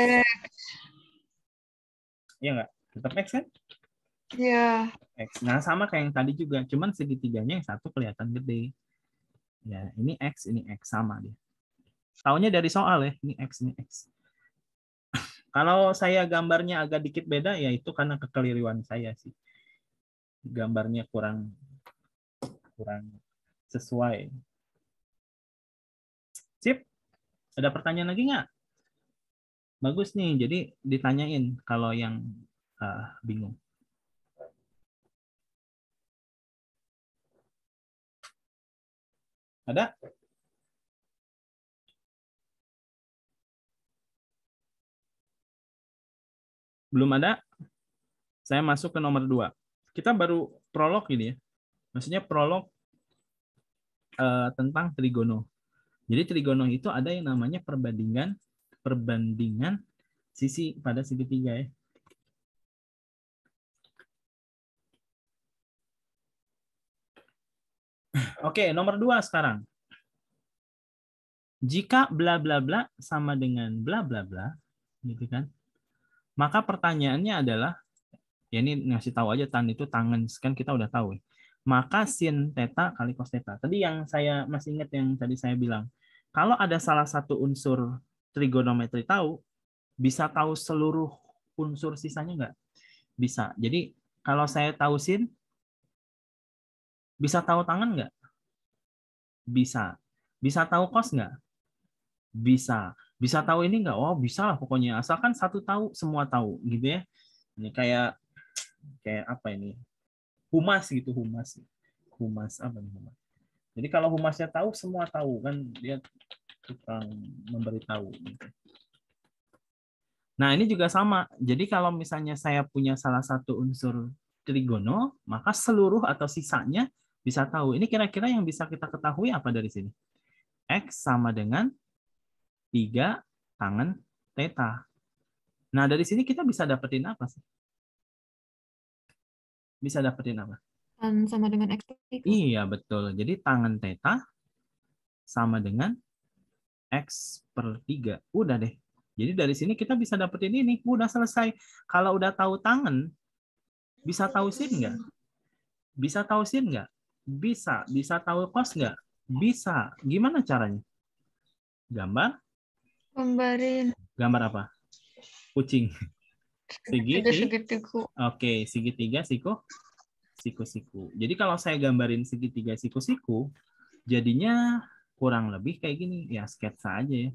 Iya nggak? Tetap X kan? Iya. X. Nah, sama kayak yang tadi juga. Cuman segitiganya yang satu kelihatan gede. Ya, ini X, ini X. Sama dia. Taunya dari soal ya. Ini X, ini X. Kalau saya gambarnya agak dikit beda, ya itu karena kekeliruan saya sih. Gambarnya kurang sesuai. Sip. Ada pertanyaan lagi nggak? Bagus nih. Jadi ditanyain kalau yang bingung. Ada? Belum ada? Saya masuk ke nomor 2. Kita baru prolog ini ya. Maksudnya prolog tentang trigono. Jadi trigono itu ada yang namanya perbandingan sisi pada segitiga ya. Oke, nomor 2 sekarang. Jika bla bla bla sama dengan bla bla bla, gitu kan? Maka pertanyaannya adalah, ya ini ngasih tahu aja tan itu tangan, kan kita udah tahu ya. Maka sin theta kali cos theta. Tadi yang saya masih ingat yang tadi saya bilang, kalau ada salah satu unsur trigonometri tahu, bisa tahu seluruh unsur sisanya nggak? Bisa. Jadi kalau saya tahu sin, bisa tahu tangan nggak? Bisa. Bisa tahu kos nggak? Bisa. Bisa tahu ini nggak? Oh, bisa lah pokoknya. Asalkan satu tahu, semua tahu, gitu ya. Ini kayak apa ini? Humas gitu, humas. Humas apa nih humas? Jadi kalau humasnya tahu, semua tahu kan, dia tukang memberitahu. Gitu. Nah, ini juga sama. Jadi kalau misalnya saya punya salah satu unsur trigono, maka seluruh atau sisanya bisa tahu. Ini kira-kira yang bisa kita ketahui apa dari sini? X sama dengan 3 tangan theta. Nah, dari sini kita bisa dapetin apa sih? Bisa dapetin apa? Tan sama dengan X per 3. Iya, betul. Jadi tangan theta sama dengan X per 3. Udah deh. Jadi dari sini kita bisa dapetin ini. Udah selesai. Kalau udah tahu tangan, bisa tahu sin nggak? Bisa tahu sin nggak? Bisa. Bisa tahu cos nggak? Bisa. Gimana caranya? Gambar? Gambarin Gambar apa? Kucing. segitiga. Oke, segitiga, siku. Jadi kalau saya gambarin segitiga siku-siku, jadinya kurang lebih kayak gini. Ya, sketsa aja ya.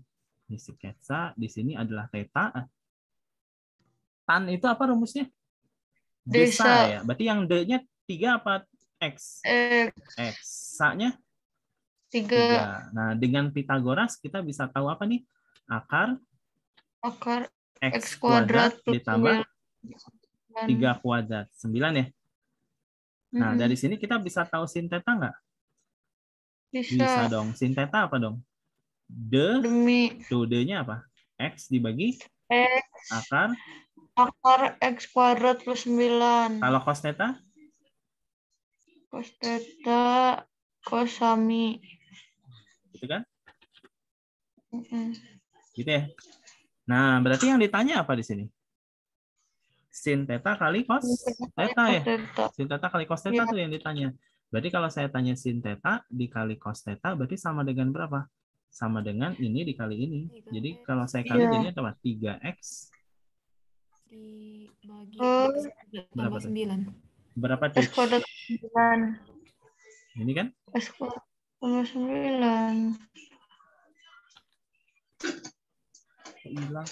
Ini sketsa, di sini adalah theta. Tan itu apa rumusnya? Desa ya. Berarti yang D-nya 3 apa X? X. Sa-nya 3. Nah, dengan Pitagoras kita bisa tahu apa nih? Akar X kuadrat ditambah 3 kuadrat. 9 ya? Nah, dari sini kita bisa tahu sin theta nggak? Bisa dong. Sin theta apa dong? D-nya apa? X dibagi X akar X kuadrat plus 9. Kalau cos theta? Cos theta cos sami. Gitu kan? Gitu ya. Nah, berarti yang ditanya apa di sini? Sin theta kali cos theta ya? Sin theta kali cos theta tuh yang ditanya. Berarti kalau saya tanya sin theta dikali cos theta berarti sama dengan berapa? Sama dengan ini dikali ini. Jadi kalau saya kali jadinya apa? 3x dibagi berapa tambah 9. Berapa tuh? X kuadrat 9. Ini kan? X kuadrat tambah 9. Hilang.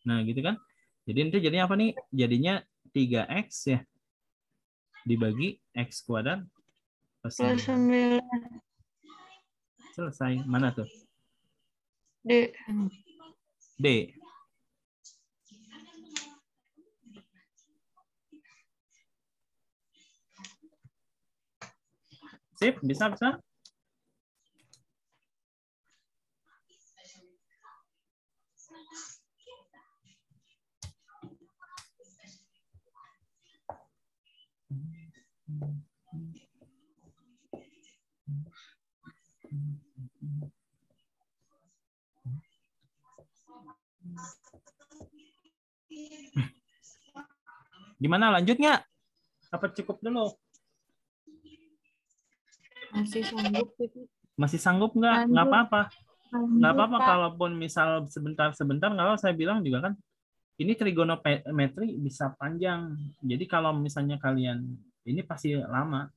Nah, gitu kan? Jadi nanti jadinya apa nih? Jadinya 3x ya dibagi x kuadrat plus 9. Selesai. Mana tuh? D. Sip, bisa. Gimana, lanjut nggak? Apa cukup dulu? Masih sanggup nggak? Nggak apa-apa. Nggak apa-apa kalaupun misal sebentar kalau saya bilang juga kan ini trigonometri bisa panjang. Jadi kalau misalnya kalian ini pasti lama.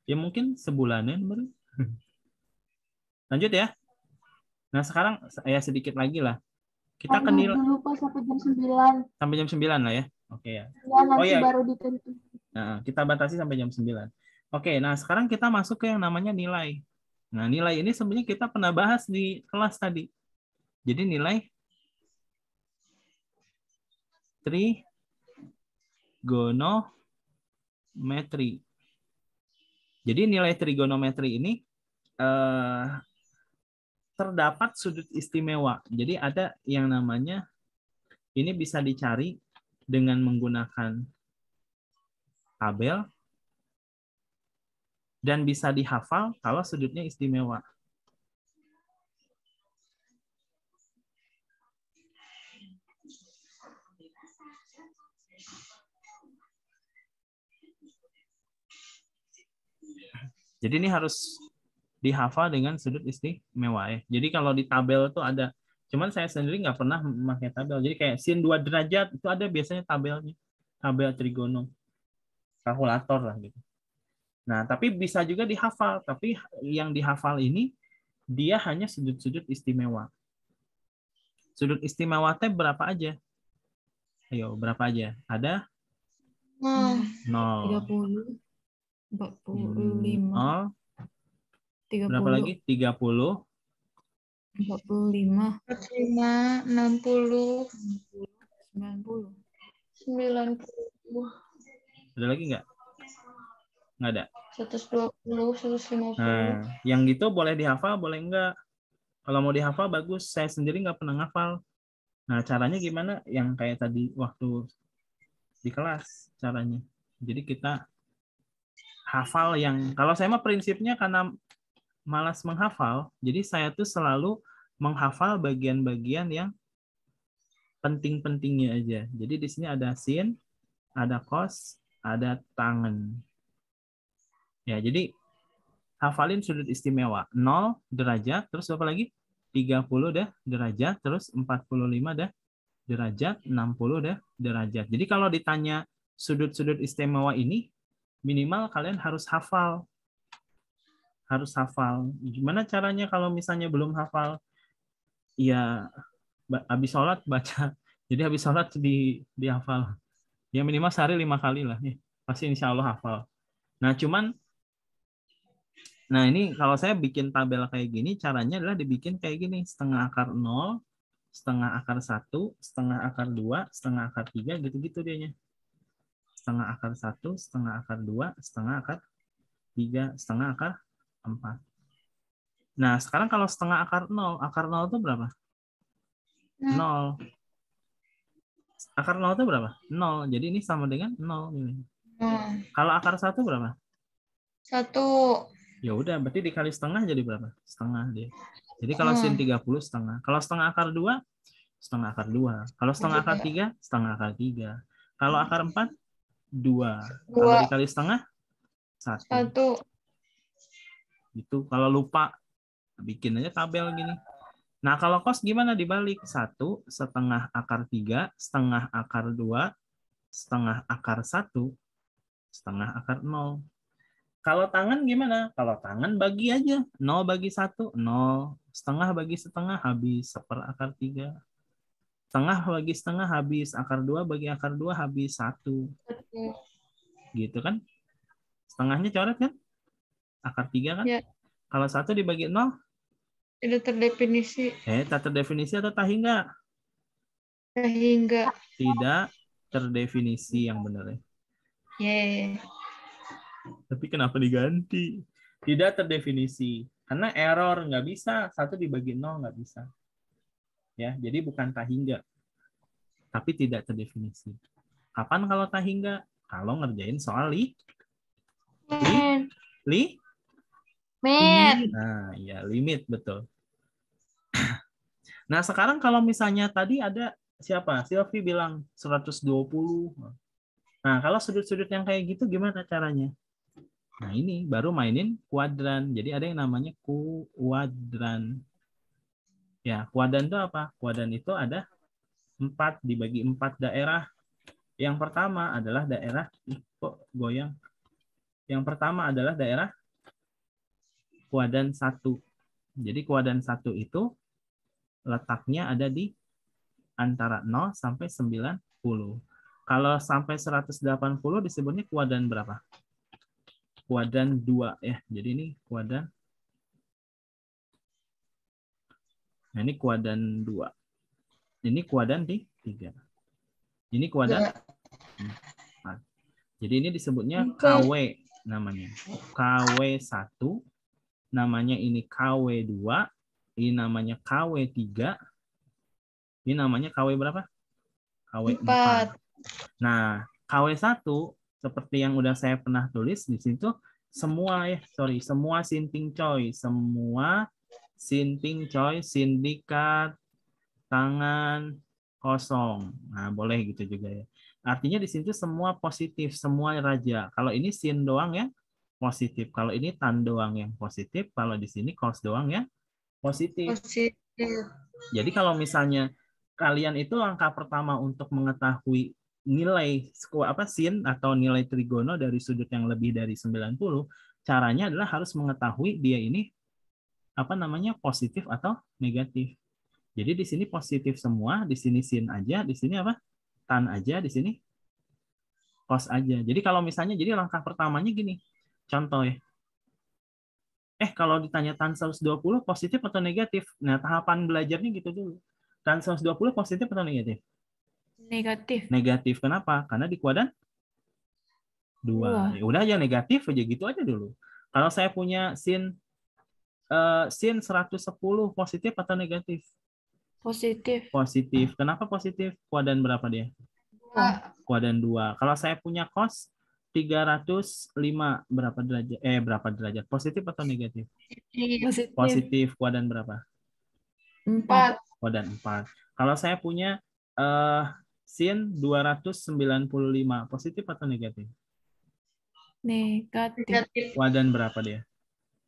Ya mungkin sebulanan baru. Lanjut ya. Nah, sekarang saya sedikit lagi lah. Kita ke nilai dulu Pak sampai jam 9. Sampai jam 9 lah ya. Oke ya. Ya, nanti baru ditentukan. Nah, kita batasi sampai jam 9. Oke, nah sekarang kita masuk ke yang namanya nilai. Nah, nilai ini sebenarnya kita pernah bahas di kelas tadi. Jadi nilai trigonometri. Jadi nilai trigonometri ini terdapat sudut istimewa. Jadi ada yang namanya ini bisa dicari dengan menggunakan tabel dan bisa dihafal kalau sudutnya istimewa. Jadi ini harus dihafal dengan sudut istimewa ya. Jadi kalau di tabel itu ada, cuman saya sendiri nggak pernah memakai tabel. Jadi kayak sin 2 derajat itu ada biasanya tabelnya, tabel trigono, kalkulator lah gitu. Nah, tapi bisa juga dihafal. Tapi yang dihafal ini dia hanya sudut-sudut istimewa. Sudut istimewa teh berapa aja? Ayo, berapa aja? Ada? 0. 30, 45, 0. Berapa 30, lagi? 30. 45, 45, 60, 90. 90, Ada lagi nggak? Nggak ada. 120, 150. Nah, yang gitu boleh dihafal, boleh enggak. Kalau mau dihafal bagus. Saya sendiri nggak pernah ngafal. Nah, caranya gimana? Yang kayak tadi waktu di kelas caranya. Jadi kita hafal yang, kalau saya mah prinsipnya karena malas menghafal, jadi saya tuh selalu menghafal bagian-bagian yang penting-pentingnya aja. Jadi di sini ada sin, ada kos, ada tangan. Ya, jadi hafalin sudut istimewa. 0 derajat, terus apa lagi? 30 dah derajat, terus 45 dah derajat, 60 dah derajat. Jadi kalau ditanya sudut-sudut istimewa ini, minimal kalian harus hafal. Harus hafal. Gimana caranya kalau misalnya belum hafal? Ya, habis sholat baca. Jadi habis sholat dihafal. Ya minimal sehari 5 kali lah. Nih. Pasti insya Allah hafal. Nah ini kalau saya bikin tabel kayak gini, caranya adalah dibikin kayak gini. Setengah akar 0, setengah akar 1, setengah akar 2, setengah akar 3, gitu-gitu dianya. Setengah akar 1, setengah akar 2, setengah akar 3, setengah akar 4. Nah, sekarang kalau setengah akar 0 itu berapa? 0. Akar 0 itu berapa? 0. Jadi ini sama dengan 0. Kalau akar 1 berapa? 1. Ya udah, berarti dikali setengah jadi berapa? Setengah dia. Jadi kalau sin 30 setengah. Kalau setengah akar 2, setengah akar 2. Kalau setengah akar 3, setengah akar 3. Kalau akar 4, 2. Kalau dikali setengah, 1. Itu kalau lupa, bikin aja tabel gini. Nah, kalau kos gimana dibalik? 1, setengah akar 3, setengah akar 2, setengah akar 1, setengah akar 0. Kalau tangan gimana? Kalau tangan bagi aja. 0 bagi 1, 0. Setengah bagi setengah, habis 1 akar 3. Setengah bagi setengah, habis. Akar 2 bagi akar 2, habis 1. Gitu kan? Setengahnya coret kan? Akar 3 kan? Ya. Kalau 1 dibagi 0? Tidak terdefinisi. Tak terdefinisi atau tak hingga? Hingga. Tidak terdefinisi yang benar ya. Yeah. Tapi kenapa diganti? Tidak terdefinisi. Karena error, nggak bisa. 1 dibagi 0 nggak bisa. Ya, jadi bukan tak hingga. Tapi tidak terdefinisi. Kapan kalau tak hingga? Kalau ngerjain soal limit. Nah, ya limit, betul. Nah, sekarang kalau misalnya tadi ada siapa? Silvi bilang 120. Nah, kalau sudut-sudut yang kayak gitu gimana caranya? Nah, ini baru mainin kuadran. Jadi ada yang namanya kuadran. Ya, kuadran itu apa? Kuadran itu ada 4 dibagi 4 daerah. Yang pertama adalah daerah, kok goyang? Yang pertama adalah daerah kuadran 1. Jadi kuadran 1 itu letaknya ada di antara 0 sampai 90. Kalau sampai 180 disebutnya kuadran berapa? Kuadran 2 ya. Jadi ini kuadran. Nah, ini kuadran 2. Ini kuadran 3. Ini kuadran 4. Jadi ini disebutnya KW namanya. KW1. Namanya ini KW2. Ini namanya KW3. Ini namanya KW berapa? KW4. Nah, KW1 seperti yang udah saya pernah tulis di situ semua sinting coy, semua sinting coy, sindikat, tangan kosong. Nah, boleh gitu juga ya. Artinya di situ semua positif, semua raja. Kalau ini sin doang ya, positif. Kalau ini tan doang yang positif, kalau di sini cos doang yang positif. Positif. Jadi kalau misalnya kalian itu langkah pertama untuk mengetahui nilai sin atau nilai trigono dari sudut yang lebih dari 90, caranya adalah harus mengetahui dia ini positif atau negatif. Jadi di sini positif semua, di sini sin aja, di sini tan aja, di sini cos aja. Jadi kalau misalnya jadi langkah pertamanya gini. Contoh ya. Kalau ditanya tan 120 positif atau negatif? Nah, tahapan belajarnya gitu dulu. Tan 120 positif atau negatif? Negatif. Negatif. Kenapa? Karena di kuadran 2. Ya udah aja negatif aja gitu aja dulu. Kalau saya punya sin 110 positif atau negatif? Positif. Positif. Kenapa positif? Kuadran berapa dia? Kuadran 2. Kalau saya punya cos 305 berapa derajat? Positif atau negatif? Positif. Kuadran berapa? 4. Kuadran 4. Kalau saya punya sin 295 positif atau negatif? Negatif. Kuadran berapa dia?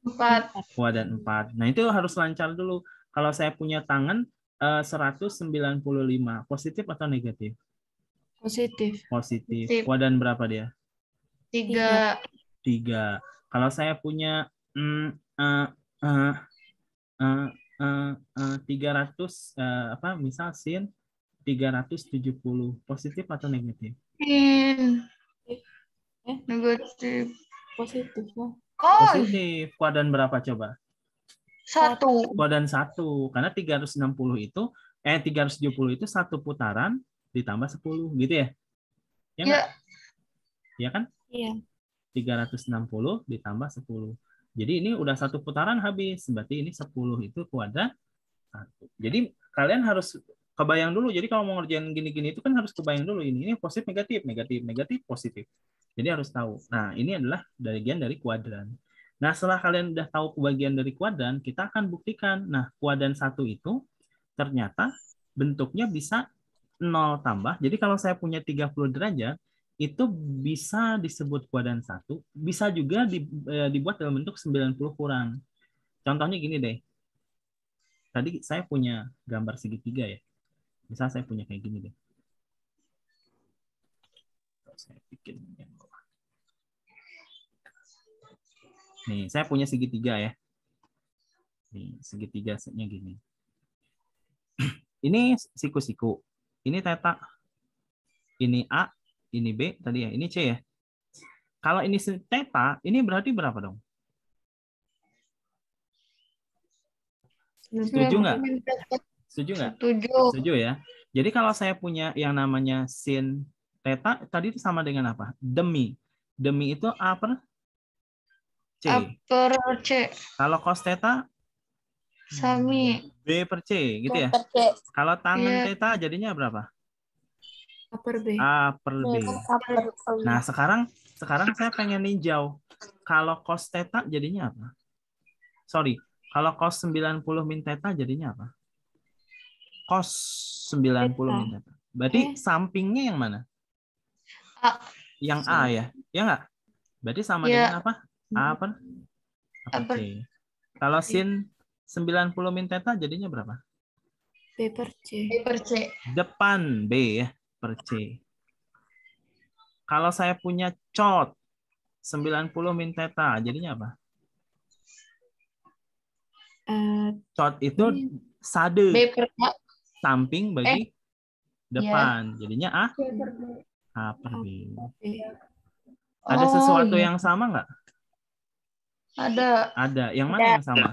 4. Kuadran 4. Nah, itu harus lancar dulu. Kalau saya punya tangan 195 positif atau negatif? Positif. Positif. Kuadran berapa dia? 3. 3. Kalau saya punya 300 misal sin 370 positif atau negatif? Negatif. Positif. Positif. Kuadran berapa coba? 1. Kuadran 1. Karena 370 itu satu putaran ditambah 10 gitu ya? Ya enggak? Ya kan? Iya. 360 ditambah 10. Jadi ini udah satu putaran habis. Berarti ini 10 itu kuadran 1. Jadi kalian harus kebayang dulu. Jadi kalau mau ngerjain gini-gini itu kan harus kebayang dulu. Ini positif, negatif, negatif, negatif, positif. Jadi harus tahu. Nah, ini adalah bagian dari kuadran. Nah, setelah kalian udah tahu bagian dari kuadran, kita akan buktikan. Nah, kuadran 1 itu ternyata bentuknya bisa 0 tambah. Jadi kalau saya punya 30 derajat, itu bisa disebut kuadran 1. Bisa juga dibuat dalam bentuk 90 kurang. Contohnya gini deh. Tadi saya punya gambar segitiga ya. Misal saya punya kayak gini deh. Saya bikin yang bawah. Nih, saya punya segitiga ya. Nih, segitiga-nya gini. Ini siku-siku. Ini theta. Ini A, ini B tadi ya. Ini C ya. Kalau ini theta, ini berarti berapa dong? Setuju nggak? Setuju nggak? Setuju ya. Jadi kalau saya punya yang namanya sin theta, tadi itu sama dengan apa? Demi. Demi itu A per C. A per C. Kalau cos theta? Sami. B per C, gitu ya? Kalau tangen theta jadinya berapa? A per B. A per B. Nah, sekarang saya pengen ninjau. Kalau cos theta jadinya apa? Sorry, kalau cos 90 min theta jadinya apa? Cos 90 min theta. Berarti sampingnya yang mana? A. Yang A ya? Ya nggak? Berarti sama dengan apa? A per C. Kalau sin 90 min theta jadinya berapa? B per C. B per C. Depan B ya, per C. Kalau saya punya cot 90 min theta, jadinya apa? Cot itu sade. B per A. Samping bagi depan. Jadinya A? A per B. Ada sesuatu yang sama nggak? Ada. Ada. Yang mana yang sama?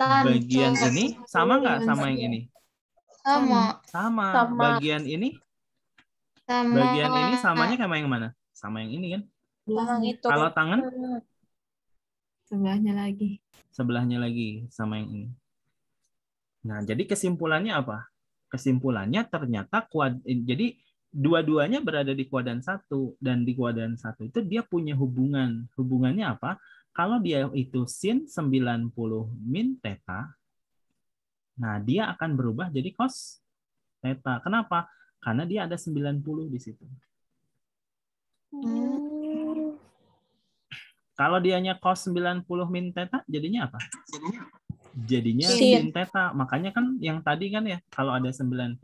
Bagian ini sama nggak sama yang ini? Sama. Bagian ini? Sama. Bagian ini samanya sama yang mana? Sama yang ini kan? Kalau tangan? Sebelahnya lagi. Sebelahnya lagi sama yang ini. Nah, jadi kesimpulannya apa? Kesimpulannya ternyata jadi dua-duanya berada di kuadran 1 dan di kuadran 1 itu dia punya hubungan. Hubungannya apa? Kalau dia itu sin 90 min theta, nah dia akan berubah jadi cos theta. Kenapa? Karena dia ada 90 di situ. Kalau dianya cos 90 min theta, jadinya apa? Jadinya Sin. sin theta. Makanya kan yang tadi kan ya, kalau ada 90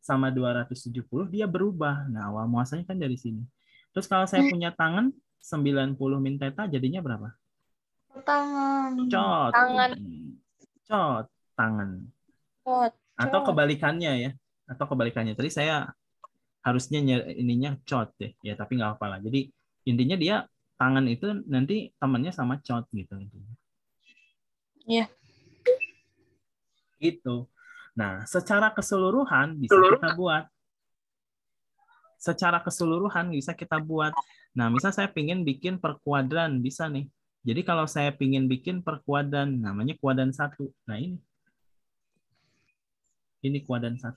sama 270, dia berubah. Nah, awal muasalnya kan dari sini. Terus kalau saya punya tangan 90 min theta, jadinya berapa? Tangan. Cot. Tangan. Cot. Tangan. Cot. Atau kebalikannya ya. Atau kebalikannya. Tadi saya harusnya ininya cot deh. Ya, tapi nggak apa-apa lah. Jadi intinya dia tangan itu nanti temannya sama cot gitu. Iya. Gitu. Nah, secara keseluruhan bisa kita buat. Secara keseluruhan bisa kita buat. Nah, misal saya ingin bikin per kuadran, bisa nih. Jadi kalau saya ingin bikin per kuadran, namanya kuadran 1. Nah, ini. Ini kuadran 1.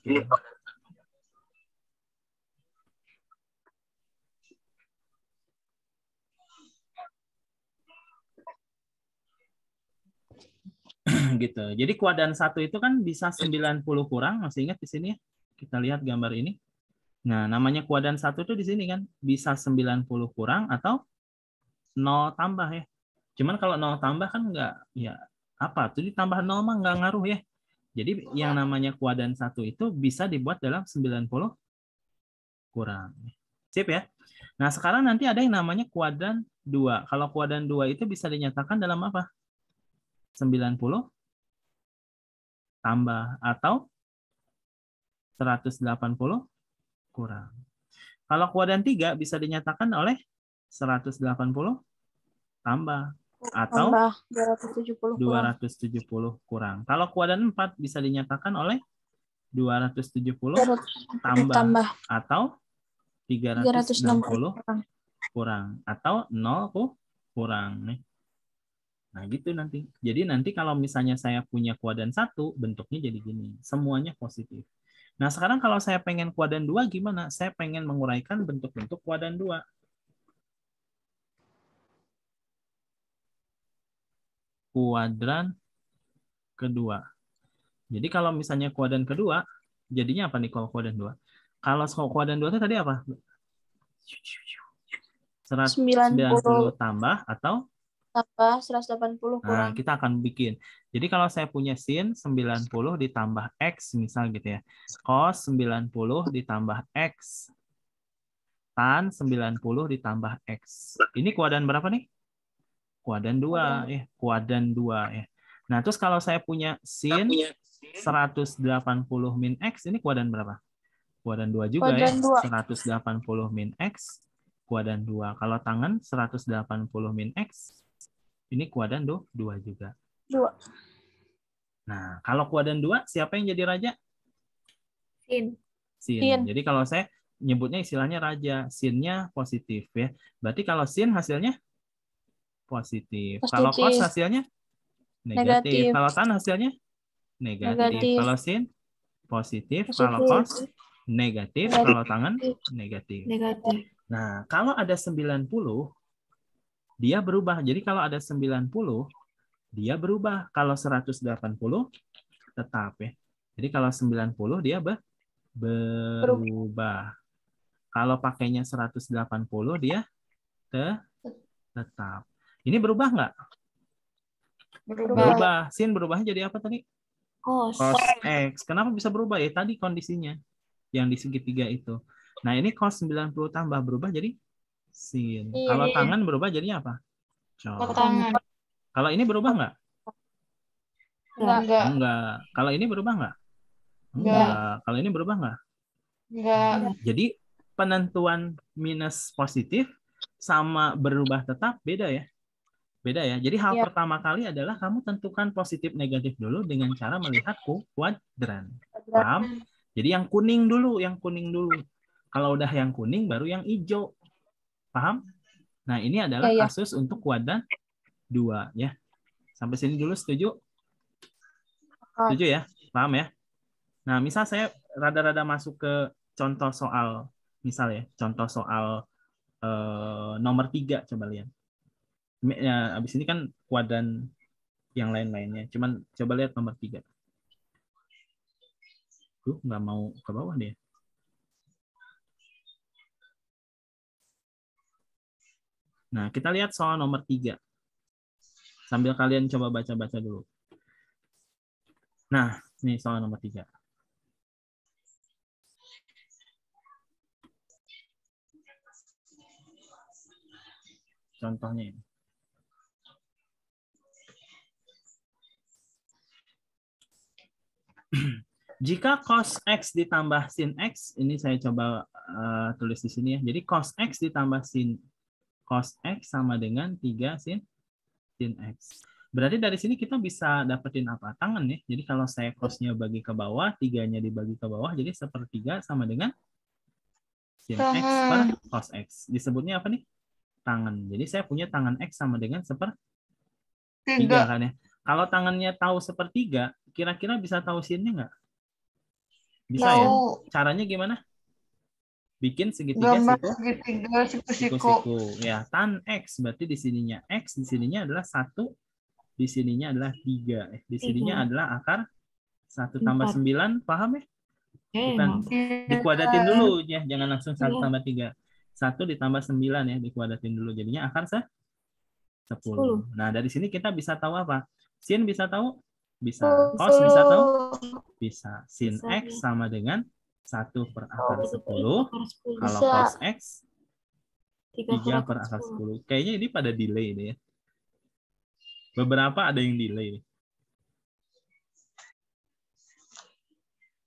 Gitu. Jadi kuadran 1 itu kan bisa 90 kurang, masih ingat di sini ya? Kita lihat gambar ini. Nah, namanya kuadran 1 itu di sini kan bisa 90 kurang atau 0 tambah ya. Cuman kalau 0 tambah kan enggak ya apa? Tuh ditambah 0 mah enggak ngaruh ya. Jadi yang namanya kuadran 1 itu bisa dibuat dalam 90 kurang. Sip ya. Nah, sekarang nanti ada yang namanya kuadran 2. Kalau kuadran 2 itu bisa dinyatakan dalam apa? 90 tambah atau 180 kurang. Kalau kuadran 3 bisa dinyatakan oleh 180 tambah atau Tambah 270 kurang. 270 kurang. Kalau kuadran 4 bisa dinyatakan oleh 270 tambah atau 360 kurang atau 0 kurang. Nah, gitu nanti. Jadi nanti kalau misalnya saya punya kuadran 1, bentuknya jadi gini. Semuanya positif. Nah, sekarang kalau saya pengen kuadran 2 gimana? Saya pengen menguraikan bentuk-bentuk kuadran 2. Kuadran kedua. Jadi kalau misalnya kuadran kedua, jadinya apa nih kalau kuadran 2? Kalau kuadran 2 itu tadi apa? 190 tambah atau? Tambah 180 kurang. Nah, kita akan bikin. Jadi kalau saya punya sin 90 ditambah X, misal gitu ya. Cos 90 ditambah X. Tan 90 ditambah X. Ini kuadran berapa nih? Kuadran 2 ya, kuadran 2 ya. Nah, terus kalau saya punya sin 180 min X, ini kuadran berapa? Kuadran 2 juga Kuadran ya. 2. 180 min X, kuadran 2. Kalau tangan 180 min X, ini kuadran 2 juga. 2. Nah, kalau kuadran 2, siapa yang jadi raja? Sin. Sin. Jadi kalau saya nyebutnya istilahnya raja, sinnya positif ya. Berarti kalau sin hasilnya positif. Kalau cos hasilnya negatif. Kalau tan hasilnya negatif. Kalau sin positif. Kalau cos negatif. Kalau tangan negatif. Nah, kalau ada 90, dia berubah. Jadi kalau ada 90, dia berubah. Kalau 180, tetap ya. Jadi kalau 90, dia berubah. Kalau pakainya 180, dia tetap. Ini berubah nggak? Berubah. Sin berubahnya jadi apa tadi? Cos. Cos X. Kenapa bisa berubah? Ya tadi kondisinya. Yang di segitiga itu. Nah, ini cos 90 tambah berubah jadi sin. Kalau tangan berubah jadinya apa? Cos. Tangan. Kalau ini berubah nggak? Enggak. Enggak. Kalau ini berubah nggak? Enggak. Kalau ini berubah nggak? Enggak. Jadi penentuan minus positif sama berubah tetap beda ya. Beda ya. Jadi hal pertama kali adalah kamu tentukan positif negatif dulu dengan cara melihat kuadran. Paham? Jadi yang kuning dulu, Kalau udah yang kuning baru yang hijau. Paham? Nah, ini adalah kasus untuk kuadran 2 ya. Sampai sini dulu setuju? Setuju ya? Paham ya? Nah, misal saya rada-rada masuk ke contoh soal, misal ya, contoh soal nomor 3, coba lihat. Ya, habis ini kan kuadran yang lain-lainnya. Cuman coba lihat nomor 3. Nggak mau ke bawah dia. Nah, kita lihat soal nomor 3. Sambil kalian coba baca-baca dulu. Nah, ini soal nomor 3. Contohnya ini. Jika cos X ditambah sin X, ini saya coba tulis di sini ya. Jadi cos X ditambah sin cos X sama dengan 3 sin X. Berarti dari sini kita bisa dapetin apa? Tangan ya. Jadi kalau saya cosnya bagi ke bawah, 3-nya dibagi ke bawah, jadi 1/3 sama dengan sin X per cos X. Disebutnya apa nih? Tangan. Jadi saya punya tangan X sama dengan 1/3 kan ya. Kalau tangannya tahu 1/3, kira-kira bisa tahu sinnya nggak? Bisa ya? Caranya gimana? Bikin segitiga Gambar siku. segitiga siku-siku. Siku-siku. Ya, tan X. Berarti di sininya X, di sininya adalah 1, di sininya adalah 3. Di sininya adalah akar 1 tambah 9. Paham ya? Bukan. Dikuadratin dulu ya. Jangan langsung 1 tambah 3. 1 ditambah 9 ya. Dikuadratin dulu. Jadinya akar 10. Nah, dari sini kita bisa tahu apa? Sin bisa tahu? Bisa. Cos bisa tahu? Bisa. Sin X sama dengan 1 per akar 10. Kalau cos X 3 per akar 10. Kayaknya ini pada delay deh ya. Beberapa ada yang delay.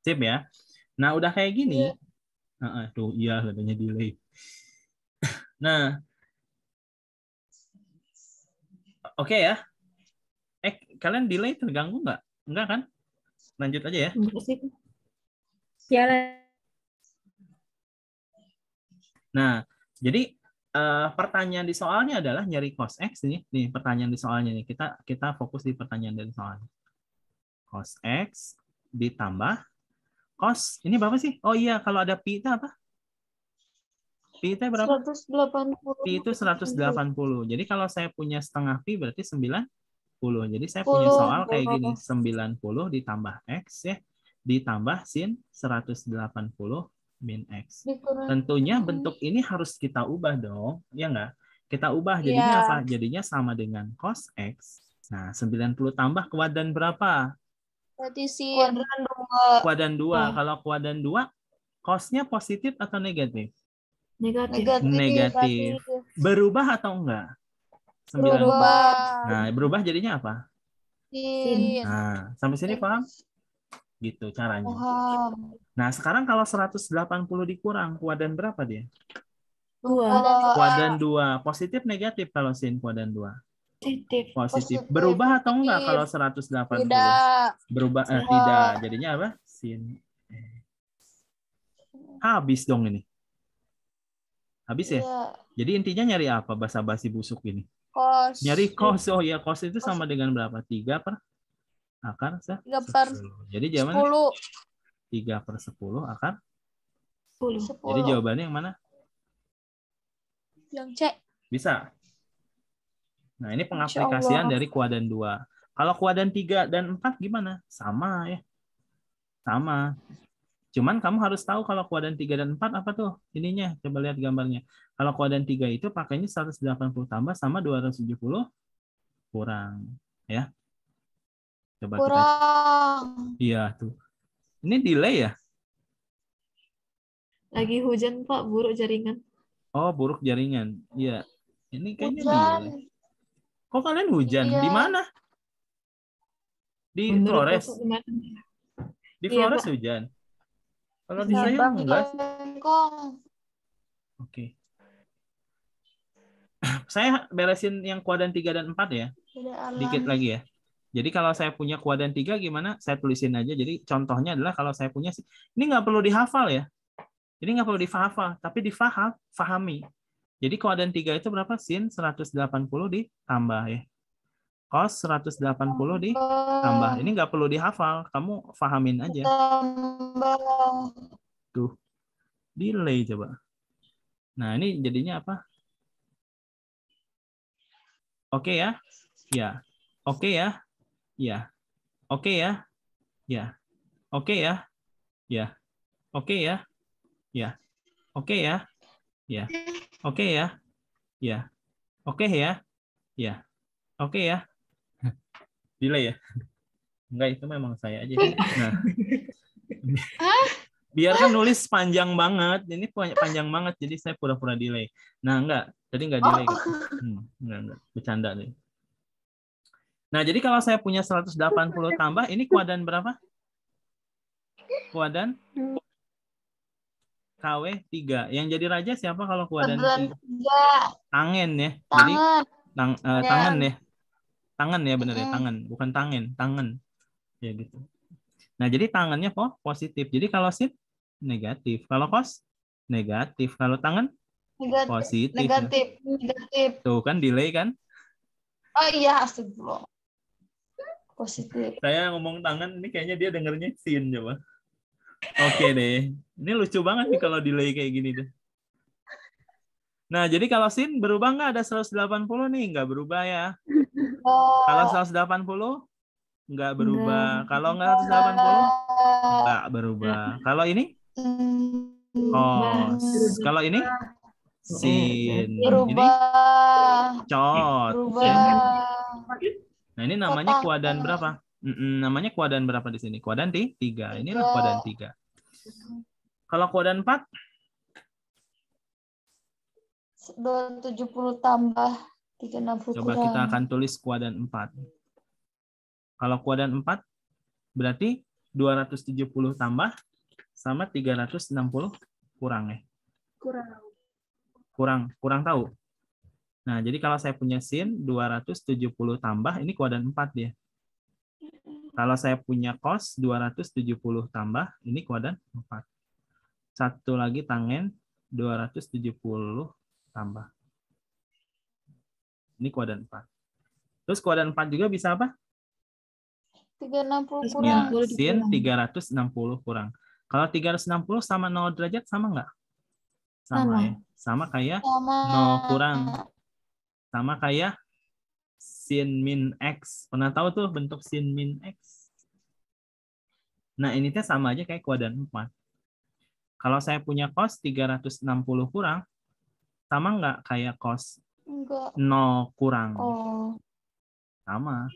Sip ya. Nah, udah kayak gini. Tuh, iya katanya delay. Nah, oke ya. Kalian delay terganggu nggak? Enggak kan? Lanjut aja ya. Nah, jadi pertanyaan di soalnya adalah nyari cos X ini. Nih, pertanyaan di soalnya nih. Kita fokus di pertanyaan dari soalnya. Cos X ditambah cos. Ini berapa sih? Oh iya, kalau ada pi itu apa? Pi itu berapa? 180. Pi itu 180. Jadi kalau saya punya setengah pi berarti 90. Jadi saya punya soal kayak gini. 90 ditambah X ya. Ditambah sin 180 min X. Tentunya bentuk ini harus kita ubah dong. Ya enggak? Kita ubah jadinya apa? Jadinya sama dengan cos X. Nah, 90 tambah kuadran berapa? Berarti sin. Kuadran 2. Kalau kuadran 2, cosnya positif atau negatif? Negatif. Berubah atau enggak? 90. Berubah. Nah, berubah jadinya apa? Sin. Nah, sampai sini paham? Gitu caranya. Nah, sekarang kalau 180 dikurang, kuadran berapa dia? 2. Kuadran 2. Positif negatif kalau sin kuadran 2? Positif. Berubah atau enggak kalau 180? Tidak. Berubah tidak. Jadinya apa? Sin. Habis dong ini. Habis ya? Jadi intinya nyari apa? Basa-basi busuk ini. Cos. Nyari cos. Oh ya, cos itu sama dengan berapa? 3 per akar 3 10. per Jadi jawabannya 10. 3 per 10 akar 10. Jadi jawabannya yang mana? Yang C. Bisa. Nah, ini pengaplikasian dari kuadran 2. Kalau kuadran 3 dan 4 gimana? Sama ya. Sama. Cuman kamu harus tahu kalau kuadran 3 dan 4 apa tuh? Ininya, coba lihat gambarnya. Kalau kuadran 3 itu pakainya 180 tambah sama 270 kurang. Ya. Coba kita. Iya, tuh. Ini delay ya? Lagi hujan, Pak, buruk jaringan. Oh, buruk jaringan. Iya. Ini kayaknya delay. Kok kalian hujan? Iya. Di mana? Di Menurut Flores? Bapak gimana? Di Iya, Flores Pak. hujan? Kalau di Iya, saya Bang enggak sih. Bengkong. Oke. Saya beresin yang kuadran 3 dan 4 ya. Dikit lagi ya. Jadi kalau saya punya kuadran 3 gimana? Saya tulisin aja. Jadi contohnya adalah kalau saya punya, ini nggak perlu dihafal ya. Ini nggak perlu dihafal, tapi difahami. Jadi kuadran 3 itu berapa? Sin 180 ditambah ya. Cos 180 ditambah. Ini nggak perlu dihafal, kamu fahamin aja. Tuh. Delay coba. Nah, ini jadinya apa? Oke ya? Ya. Oke ya? Ya. Oke ya? Ya. Oke ya? Ya. Oke ya? Ya. Oke ya? Ya. Oke ya? Ya. Oke ya? Ya. Oke ya. Delay ya? Enggak, itu memang saya aja. Nah, biarkan nulis panjang banget. Ini panjang banget, jadi saya pura-pura delay. Nah, enggak. Tadi enggak delay. Gitu. Enggak. Bercanda nih. Nah, jadi kalau saya punya 180 tambah, ini kuadran berapa? Kuadran KW 3. Yang jadi raja siapa kalau kuadran 3? Tangen ya. Jadi tangan ya. Tangan ya benar ya, tangan, bukan tangen, tangan. Ya gitu. Nah, jadi tangannya positif. Jadi kalau sin negatif, kalau kos negatif, kalau tangan positif. Negatif. Tuh kan delay kan? Oh iya, astagfirullah. Positif. Saya ngomong tangan ini kayaknya dia dengernya sin coba. Oke deh. Ini lucu banget nih kalau delay kayak gini deh. Nah, jadi kalau sin berubah nggak? Ada 180 nih, nggak berubah ya. Kalau 180 nggak berubah. Kalau nggak 180 nggak berubah. Kalau ini cos. Kalau ini sin. Ini cot. Nah, ini namanya kuadran berapa? Namanya kuadran berapa di sini? Kuadran 3. Inilah kuadran 3. Kalau kuadran 4? 270 tambah 360 Coba kita akan tulis kuadran 4. Kalau kuadran 4 berarti 270 tambah sama 360 kurang ya? Kurang tahu. Nah, jadi kalau saya punya sin 270 tambah, ini kuadran 4 dia. Kalau saya punya cos 270 tambah, ini kuadran 4. Satu lagi tangen 270 tambah. Ini kuadran 4. Terus kuadran 4 juga bisa apa? 360 Ya, kurang. sin 360 kurang. Kalau 360 sama 0 derajat sama nggak? Sama ya. Sama kayak 0 kurang. Sama kayak sin min X. Pernah tahu tuh bentuk sin min X? Nah, ini teh sama aja kayak kuadran 4. Kalau saya punya cos 360 kurang, sama nggak kayak cos 0 kurang? Oh. Sama.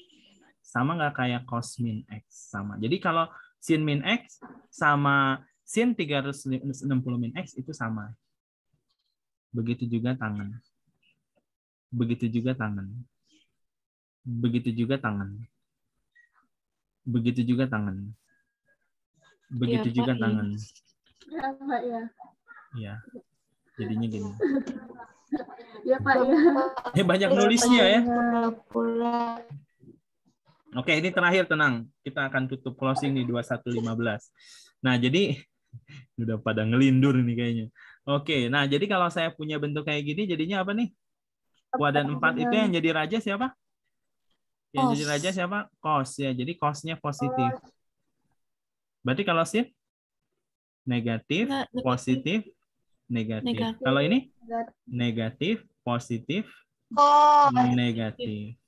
Sama nggak kayak cos min X? Sama. Jadi kalau sin min X sama sin 360 min X itu sama. Begitu juga tangan. Begitu juga tangan. Begitu juga tangan. Begitu juga tangan. Begitu Ya, juga Pak, tangan. Ya, Pak, ya. Ya. Jadinya gini. Ya, Pak, ya. Banyak nulisnya ya. Pura-pura. Oke, ini terakhir, tenang. Kita akan tutup closing di 21.15. Nah, jadi udah pada ngelindur nih kayaknya. Oke, nah jadi kalau saya punya bentuk kayak gini, jadinya apa nih? Kuadran 4 itu yang jadi raja siapa? Yang jadi raja siapa? Cos ya. Jadi cosnya positif. Berarti kalau sin negatif, positif, negatif. Kalau ini negatif, positif, negatif.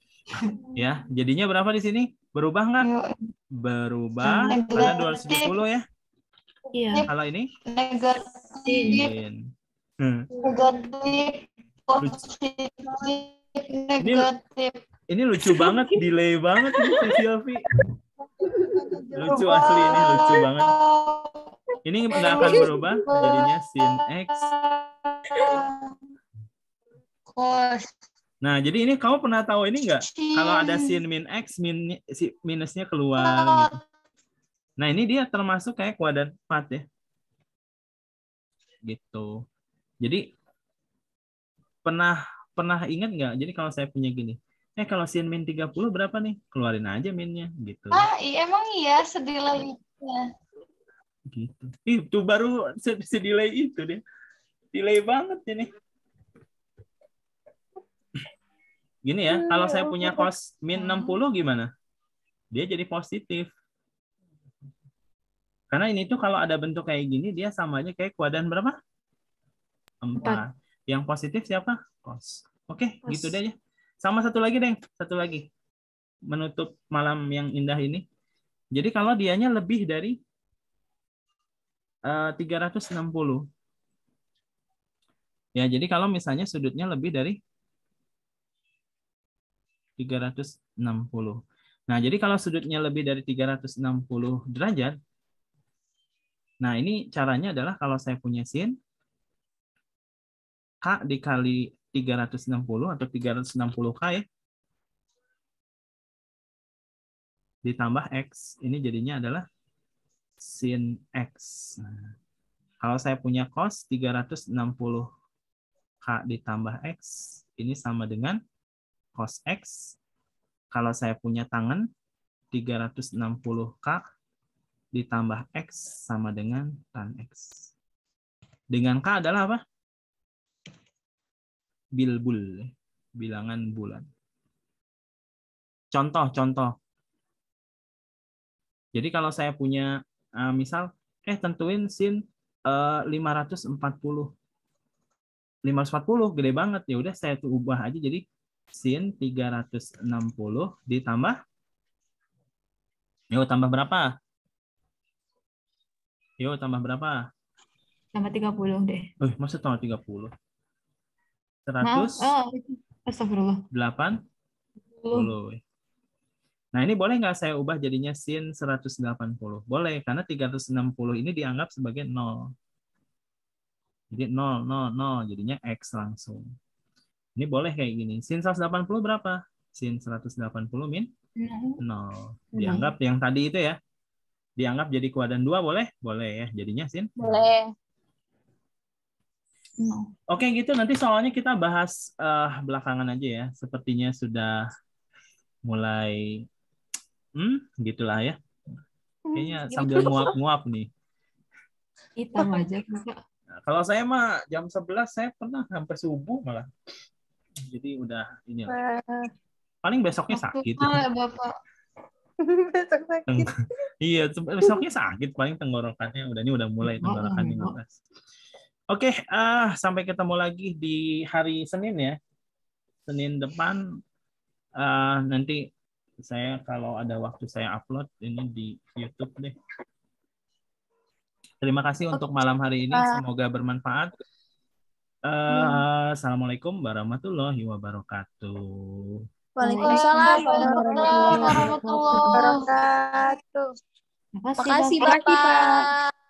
Ya, jadinya berapa di sini? Berubah nggak? Berubah karena 270 ya. Iya. Kalau ini Negatif. Negatif. Positif. Negatif. Ini lucu banget, delay banget ini si Silvi. Lucu asli ini, lucu banget. Ini nggak akan berubah, jadinya sin X. Cos. Nah, jadi ini kamu pernah tahu ini nggak? Kalau ada sin min X, minusnya keluar. Gitu. Nah, ini dia termasuk kayak kuadran 4 ya. Gitu. Jadi, pernah ingat nggak? Jadi kalau saya punya gini, kalau sin min 30 berapa nih? Keluarin aja minnya. Gitu. Emang iya sedelay-nya. Gitu. Itu baru sedelay itu dia. Delay banget ini. Gini ya, kalau saya punya cos min 60 gimana? Dia jadi positif. Karena ini tuh kalau ada bentuk kayak gini, dia sama aja kayak kuadran berapa? 4. Yang positif siapa? Cos. Oke, gitu deh ya. Sama satu lagi deh, satu lagi. Menutup malam yang indah ini. Jadi kalau dianya lebih dari 360. Ya, jadi kalau misalnya sudutnya lebih dari 360. Nah, jadi kalau sudutnya lebih dari 360 derajat, nah ini caranya adalah kalau saya punya sin K dikali 360 atau 360K ya, ditambah X, ini jadinya adalah sin X. Nah, kalau saya punya cos 360K ditambah X, ini sama dengan cos X. Kalau saya punya tangan 360K ditambah X sama dengan tan X. Dengan K adalah apa? Bilbul, bilangan bulan. Contoh. Jadi kalau saya punya misal tentuin sin 540 gede banget, ya udah saya tuh ubah aja jadi sin 360 ditambah tambah berapa? Tambah berapa? Tambah 30 deh. Masa tambah 30? Maaf. 100 Astagfirullah. 80. Nah, ini boleh nggak saya ubah jadinya sin 180? Boleh, karena 360 ini dianggap sebagai 0. Jadi 0, 0, 0. Jadinya X langsung. Ini boleh kayak gini. Sin 180 berapa? Sin 180 min 0. Dianggap yang tadi itu ya. Dianggap jadi kuadran 2 boleh? Boleh ya. Jadinya sin? Boleh. Oke, gitu. Nanti soalnya kita bahas belakangan aja ya. Sepertinya sudah mulai gitulah ya. Kayaknya sambil nguap-nguap nih. Hitam aja. Nah, kalau saya mah jam 11 saya pernah sampai subuh malah. Jadi udah ini lah. Paling besoknya sakit. Bapak. Besok sakit. Iya, besoknya sakit paling tenggorokannya. Ini udah mulai tenggorokannya ngeras. Oke, sampai ketemu lagi di hari Senin ya. Senin depan nanti saya kalau ada waktu saya upload ini di YouTube deh. Terima kasih untuk malam hari ini. Semoga bermanfaat. Assalamualaikum warahmatullahi wabarakatuh. Waalaikumsalam warahmatullahi wabarakatuh. Terima Makasih Bapak.